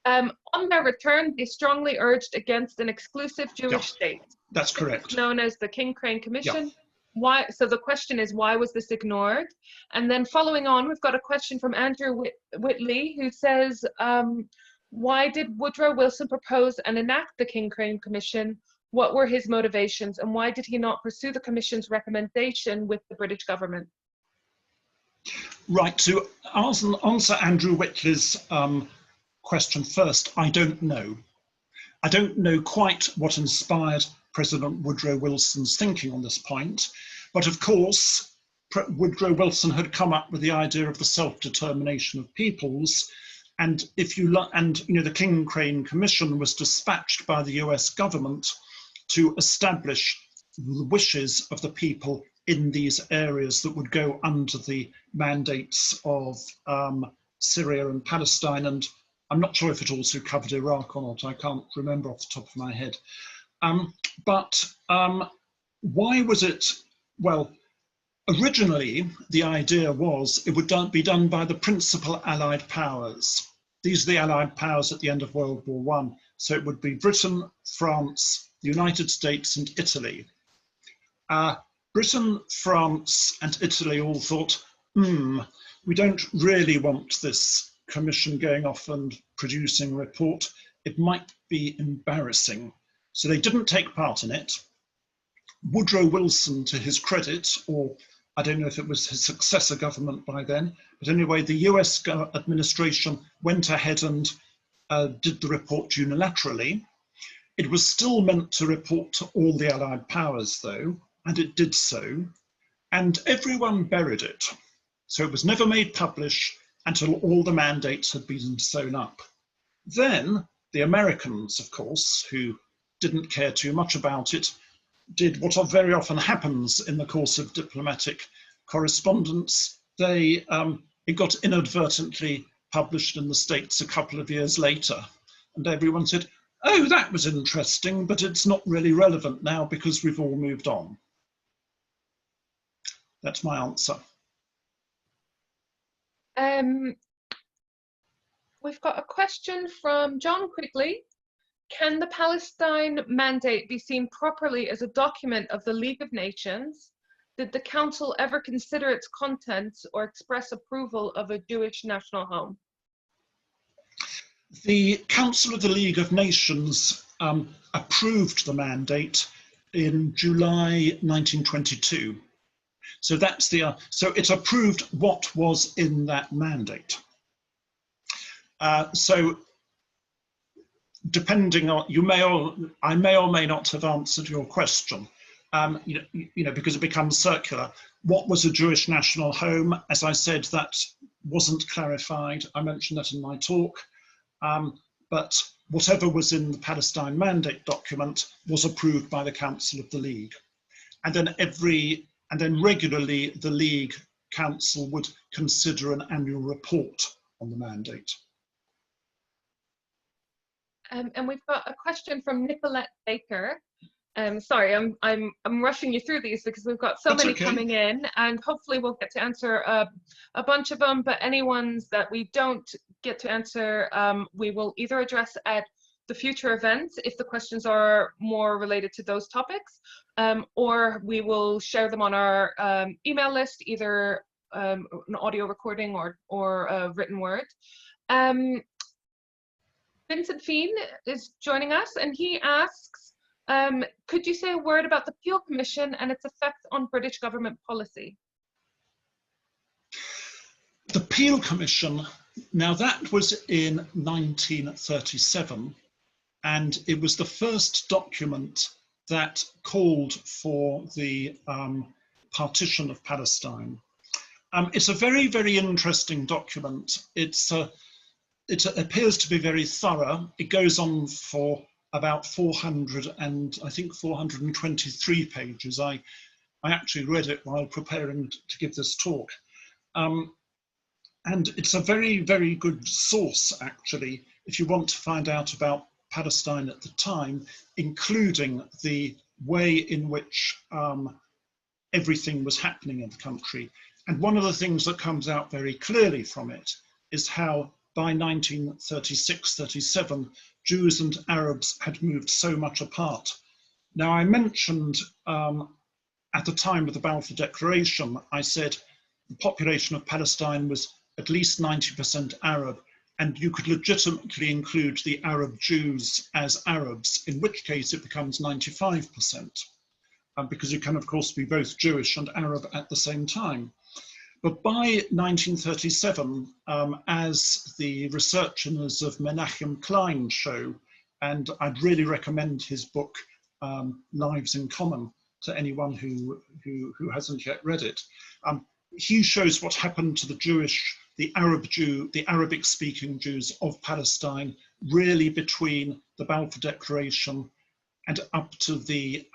On their return, they strongly urged against an exclusive Jewish state. That's correct. It's known as the King Crane Commission. Yeah. Why? So the question is, why was this ignored? And then following on, we've got a question from Andrew Whitley, who says, why did Woodrow Wilson propose and enact the King Crane Commission? What were his motivations, and why did he not pursue the Commission's recommendation with the British government? Right, to answer Andrew Whitley's question first, I don't know. I don't know quite what inspired President Woodrow Wilson's thinking on this point, but of course, Woodrow Wilson had come up with the idea of the self-determination of peoples, and the King Crane Commission was dispatched by the US government to establish the wishes of the people in these areas that would go under the mandates of Syria and Palestine, and I'm not sure if it also covered Iraq or not. I can't remember off the top of my head. Why was it? Well, originally the idea was it would be done by the principal Allied powers. These are the Allied powers at the end of World War I. So it would be Britain, France, the United States and Italy. Britain, France and Italy all thought, we don't really want this commission going off and producing a report. It might be embarrassing. So they didn't take part in it. Woodrow Wilson, to his credit, or I don't know if it was his successor government by then, but anyway, the US administration went ahead and did the report unilaterally. It was still meant to report to all the Allied powers, though, and it did so, and everyone buried it. So it was never made public until all the mandates had been sewn up. Then the Americans, of course, who didn't care too much about it, did what very often happens in the course of diplomatic correspondence. It got inadvertently published in the States a couple of years later, and everyone said, oh, that was interesting, but it's not really relevant now because we've all moved on. That's my answer. We've got a question from John Quigley. Can the Palestine Mandate be seen properly as a document of the League of Nations? Did the Council ever consider its contents or express approval of a Jewish national home? The Council of the League of Nations approved the mandate in July 1922. So that's so it approved what was in that mandate. So depending on, I may or may not have answered your question, because it becomes circular. What was a Jewish national home? As I said, that wasn't clarified. I mentioned that in my talk. But whatever was in the Palestine Mandate document was approved by the Council of the League. And then regularly the League Council would consider an annual report on the mandate. And we've got a question from Nicolette Baker. Sorry, I'm rushing you through these because we've got so many coming in, and hopefully we'll get to answer a bunch of them, but any ones that we don't get to answer, we will either address at the future events if the questions are more related to those topics, or we will share them on our email list, either an audio recording or a written word. Vincent Fien is joining us, and he asks, could you say a word about the Peel Commission and its effect on British government policy? The Peel Commission, now that was in 1937, and it was the first document that called for the partition of Palestine. It's a very, very interesting document. It appears to be very thorough. It goes on for about 423 pages. I actually read it while preparing to give this talk. And it's a very, very good source, actually, if you want to find out about Palestine at the time, including the way in which everything was happening in the country. And one of the things that comes out very clearly from it is how by 1936-37, Jews and Arabs had moved so much apart. Now, I mentioned at the time of the Balfour Declaration, I said the population of Palestine was at least 90% Arab, and you could legitimately include the Arab Jews as Arabs, in which case it becomes 95%, because you can, of course, be both Jewish and Arab at the same time. But by 1937, as the researchers of Menachem Klein show, and I'd really recommend his book, Lives in Common, to anyone who hasn't yet read it, he shows what happened to the Arabic-speaking Jews of Palestine, really between the Balfour Declaration and up to the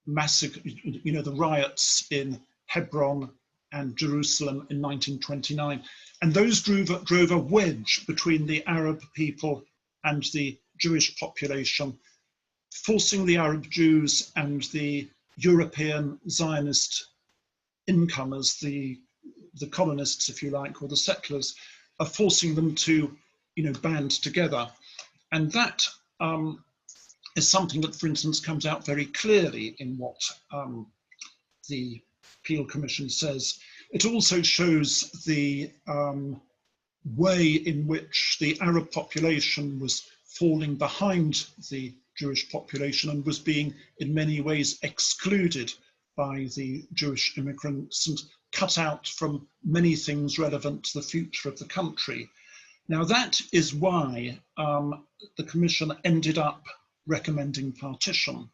massacre, the riots in Hebron and Jerusalem in 1929. And those drove a wedge between the Arab people and the Jewish population, forcing the Arab Jews and the European Zionist incomers, the colonists, if you like, or the settlers, are forcing them to, band together. And that is something that, for instance, comes out very clearly in what the Peel Commission says. It also shows the way in which the Arab population was falling behind the Jewish population and was being in many ways excluded by the Jewish immigrants and cut out from many things relevant to the future of the country. Now that is why the Commission ended up recommending partition.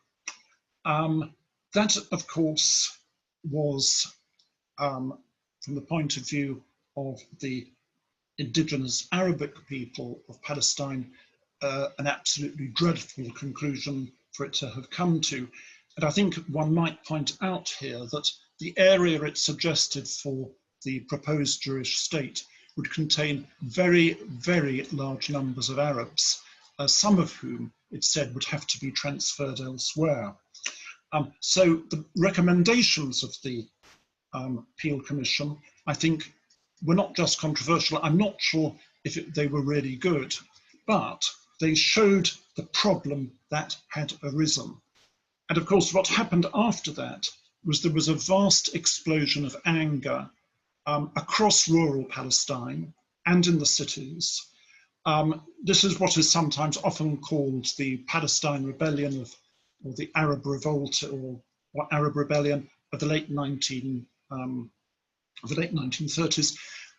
That, of course, was, from the point of view of the indigenous Arabic people of Palestine, an absolutely dreadful conclusion for it to have come to. And I think one might point out here that the area it suggested for the proposed Jewish state would contain very, very large numbers of Arabs, some of whom it said would have to be transferred elsewhere. So the recommendations of the Peel Commission, I think, were not just controversial. I'm not sure if they were really good, but they showed the problem that had arisen. And of course, what happened after that was there was a vast explosion of anger across rural Palestine and in the cities. This is what is sometimes often called the Palestine Rebellion or the Arab Revolt or Arab Rebellion of the late 1930s.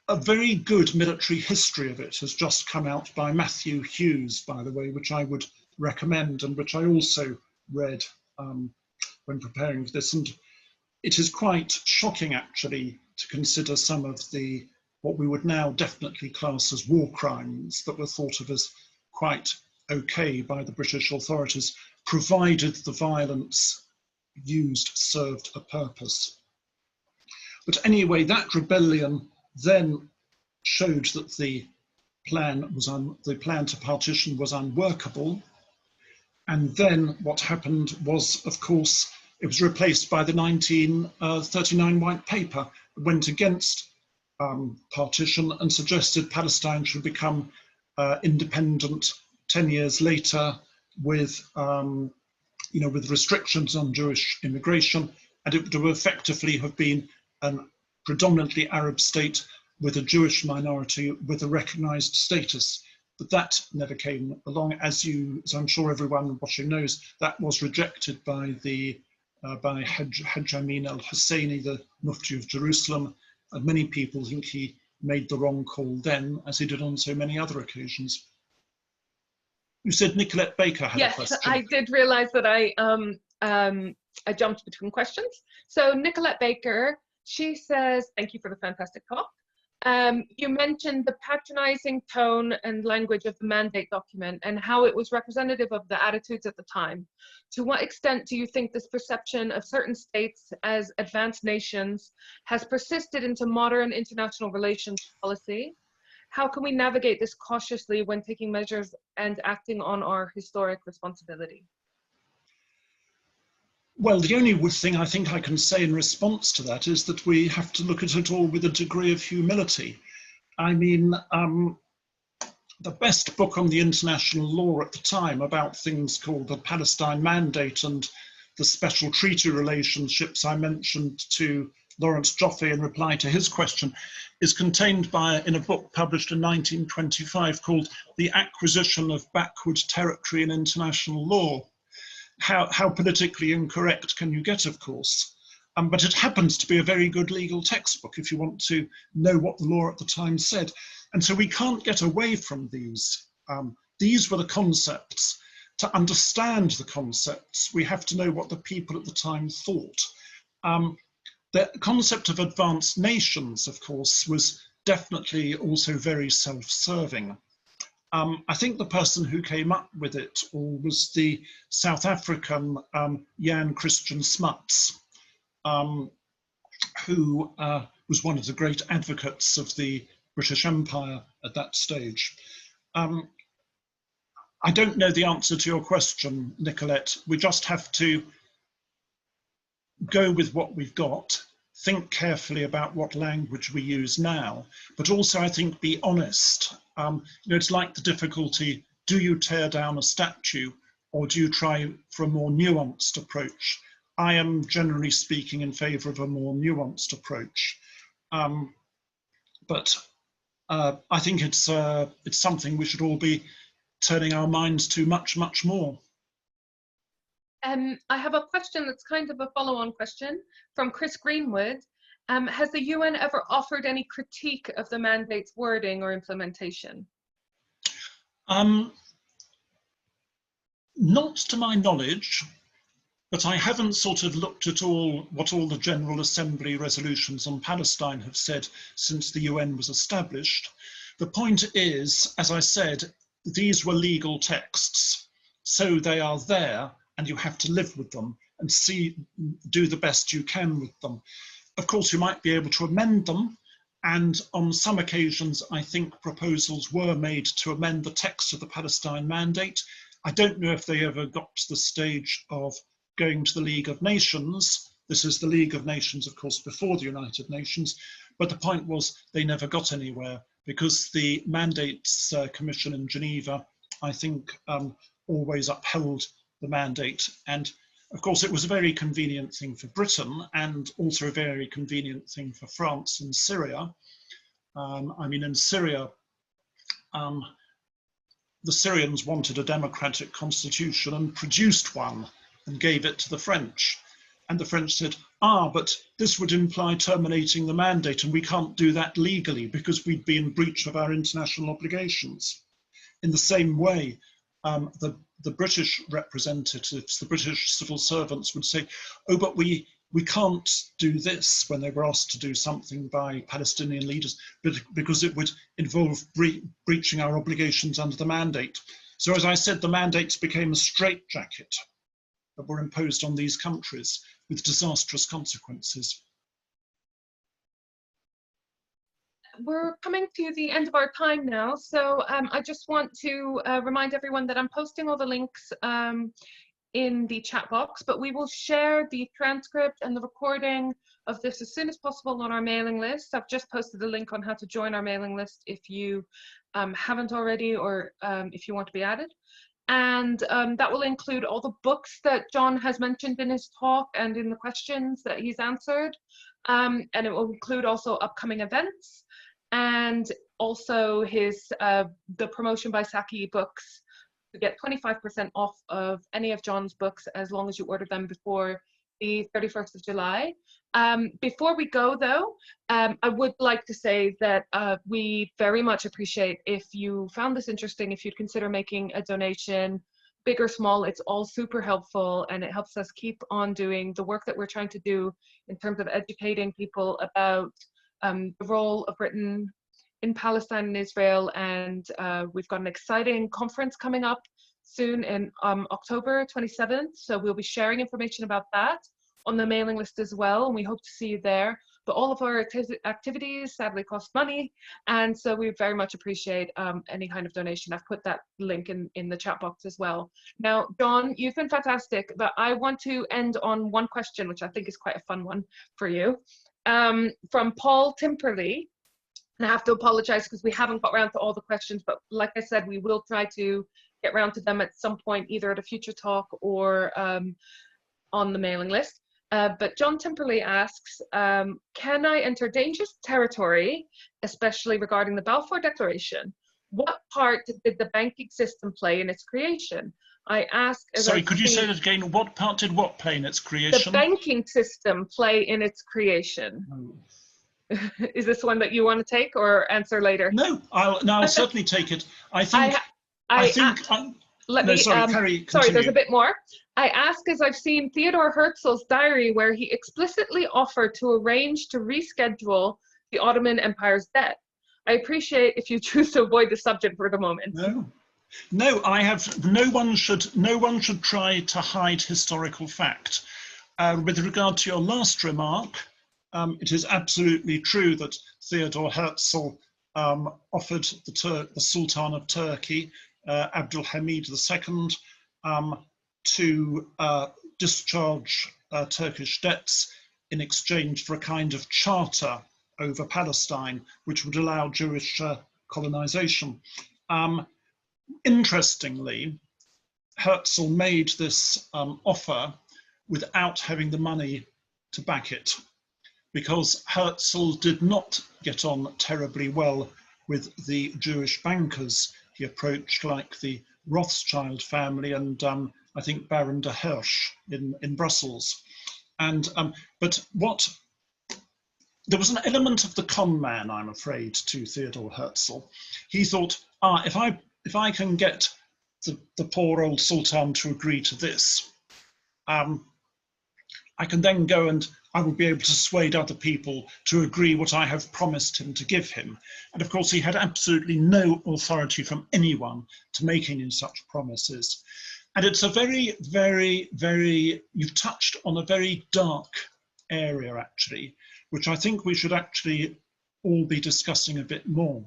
A very good military history of it has just come out by Matthew Hughes, by the way, which I would recommend and which I also read when preparing for this. And it is quite shocking, actually, to consider some of the, what we would now definitely class as war crimes that were thought of as quite okay by the British authorities, provided the violence used served a purpose. But anyway, that rebellion then showed that the plan to partition was unworkable. And then what happened was, of course, it was replaced by the 1939 White Paper that went against partition and suggested Palestine should become independent 10 years later with, with restrictions on Jewish immigration, and it would effectively have been a predominantly Arab state with a Jewish minority with a recognized status. But that never came along, as I'm sure everyone watching knows. That was rejected by by Hajj Amin al-Husseini, the Mufti of Jerusalem, and many people think he made the wrong call then, as he did on so many other occasions. You said Nicolette Baker had a question. Yes, I did realize that I jumped between questions. So Nicolette Baker, she says, thank you for the fantastic talk. You mentioned the patronizing tone and language of the mandate document and how it was representative of the attitudes at the time. To what extent do you think this perception of certain states as advanced nations has persisted into modern international relations policy? How can we navigate this cautiously when taking measures and acting on our historic responsibility? Well, the only thing I think I can say in response to that is that we have to look at it all with a degree of humility. I mean, the best book on the international law at the time about things called the Palestine Mandate and the special treaty relationships I mentioned to Lawrence Joffe in reply to his question is contained in a book published in 1925 called The Acquisition of Backward Territory in International Law. How politically incorrect can you get, of course? But it happens to be a very good legal textbook if you want to know what the law at the time said. And so we can't get away from these. These were the concepts. To understand the concepts, we have to know what the people at the time thought. The concept of advanced nations, of course, was definitely also very self-serving. I think the person who came up with it was the South African Jan Christian Smuts, who was one of the great advocates of the British Empire at that stage. I don't know the answer to your question, Nicolette. We just have to go with what we've got, think carefully about what language we use now, but also, I think, be honest. It's like the difficulty, do you tear down a statue or do you try for a more nuanced approach? I am generally speaking in favour of a more nuanced approach. But I think it's something we should all be turning our minds to much, much more. I have a question that's kind of a follow-on question from Chris Greenwood. Has the UN ever offered any critique of the mandate's wording or implementation? Not to my knowledge, but I haven't sort of looked at what all the General Assembly resolutions on Palestine have said since the UN was established. The point is, as I said, these were legal texts, so they are there and you have to live with them and do the best you can with them. Of course, you might be able to amend them, and on some occasions, I think proposals were made to amend the text of the Palestine Mandate. I don't know if they ever got to the stage of going to the League of Nations. This is the League of Nations, of course, before the United Nations, but the point was they never got anywhere because the Mandates Commission in Geneva, I think, always upheld the mandate. And of course, it was a very convenient thing for Britain and also a very convenient thing for France and Syria. I mean, in Syria, the Syrians wanted a democratic constitution and produced one and gave it to the French. And the French said, but this would imply terminating the mandate and we can't do that legally because we'd be in breach of our international obligations. In the same way, the British representatives, the British civil servants would say, but we can't do this when they were asked to do something by Palestinian leaders, because it would involve breaching our obligations under the mandate. So as I said, the mandates became a straitjacket that were imposed on these countries with disastrous consequences. We're coming to the end of our time now, so I just want to remind everyone that I'm posting all the links in the chat box, but we will share the transcript and the recording of this as soon as possible on our mailing list. I've just posted a link on how to join our mailing list if you haven't already, or if you want to be added. And that will include all the books that John has mentioned in his talk and in the questions that he's answered. And it will include also upcoming events and also his the promotion by Saki books. You get 25% off of any of John's books as long as you order them before the 31st of July. Before we go though, I would like to say that we very much appreciate if you found this interesting, if you'd consider making a donation, big or small, it's all super helpful and it helps us keep on doing the work that we're trying to do in terms of educating people about the role of Britain in Palestine and Israel. And we've got an exciting conference coming up soon in October 27th. So we'll be sharing information about that on the mailing list as well, and we hope to see you there. But all of our activities sadly cost money, and so we very much appreciate any kind of donation. I've put that link in the chat box as well. Now, John, you've been fantastic, but I want to end on one question, which I think is quite a fun one for you, from Paul Timperley. And I have to apologize because we haven't got around to all the questions, but like I said, we will try to get around to them at some point, either at a future talk or on the mailing list. But John Timperley asks, can I enter dangerous territory, especially regarding the Balfour Declaration? What part did the banking system play in its creation? I ask. Sorry, could you say that again? What part did what play in its creation? The banking system play in its creation. Oh. Is this one that you want to take or answer later? No, I'll certainly take it. Sorry, there's a bit more. I ask as I've seen Theodore Herzl's diary where he explicitly offered to arrange to reschedule the Ottoman Empire's debt. I appreciate if you choose to avoid the subject for the moment. No, no one should try to hide historical fact. With regard to your last remark, it is absolutely true that Theodore Herzl offered the Sultan of Turkey, Abdul Hamid II, to discharge Turkish debts in exchange for a kind of charter over Palestine, which would allow Jewish colonization. Interestingly, Herzl made this offer without having the money to back it, because Herzl did not get on terribly well with the Jewish bankers he approached, like the Rothschild family and I think Baron de Hirsch in Brussels. And but there was an element of the con man, I'm afraid, to Theodor Herzl. He thought, if I can get the poor old Sultan to agree to this, I can then go and I will be able to persuade other people to agree what I have promised him to give him. And of course, he had absolutely no authority from anyone to make any such promises. And it's a very, very, very, you've touched on a very dark area, actually, which I think we should actually all be discussing a bit more,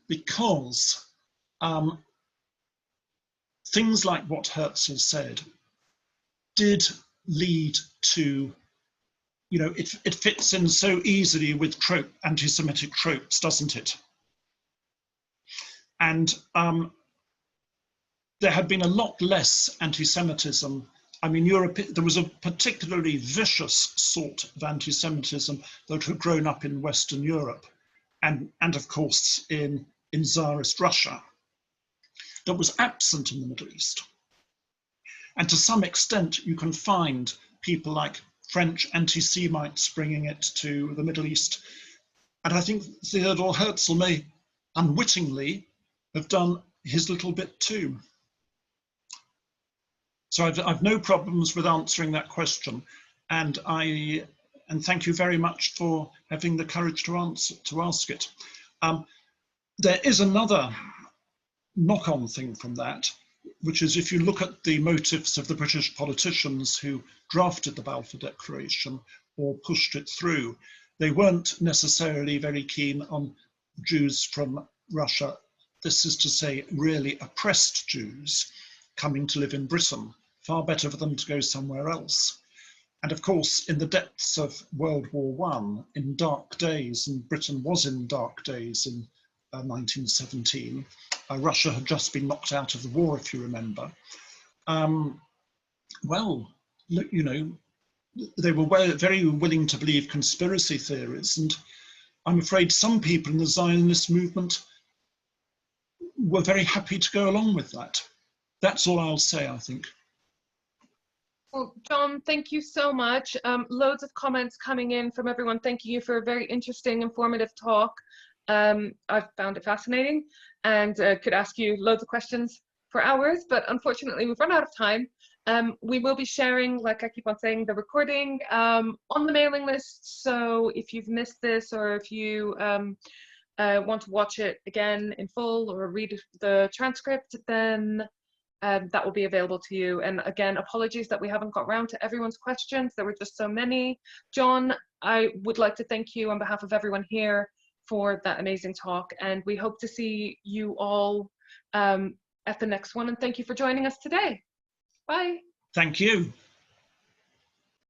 because things like what Herzl said did lead to, you know, it fits in so easily with anti-Semitic tropes, doesn't it? And there had been a lot less anti-Semitism. I mean, there was a particularly vicious sort of anti-Semitism that had grown up in Western Europe and of course in Tsarist Russia, that was absent in the Middle East. And to some extent, you can find people like French anti-Semites bringing it to the Middle East. And I think Theodor Herzl may unwittingly have done his little bit too. So I've no problems with answering that question. And thank you very much for having the courage to ask it. There is another knock-on thing from that, which is if you look at the motives of the British politicians who drafted the Balfour Declaration or pushed it through, they weren't necessarily very keen on Jews from Russia, this is to say really oppressed Jews, coming to live in Britain. Far better for them to go somewhere else. And of course, in the depths of World War I, in dark days, and Britain was in dark days in 1917, Russia had just been knocked out of the war, if you remember. Well, you know, they were very willing to believe conspiracy theories, and I'm afraid some people in the Zionist movement were very happy to go along with that. That's all I'll say, I think. Well, John, thank you so much. Loads of comments coming in from everyone. Thanking you for a very interesting, informative talk. I've found it fascinating and could ask you loads of questions for hours, but unfortunately we've run out of time. We will be sharing, like I keep on saying, the recording on the mailing list. So if you've missed this, or if you want to watch it again in full or read the transcript, then that will be available to you. And again, apologies that we haven't got round to everyone's questions. There were just so many. John, I would like to thank you on behalf of everyone here for that amazing talk, and we hope to see you all at the next one, and thank you for joining us today. Bye. Thank you.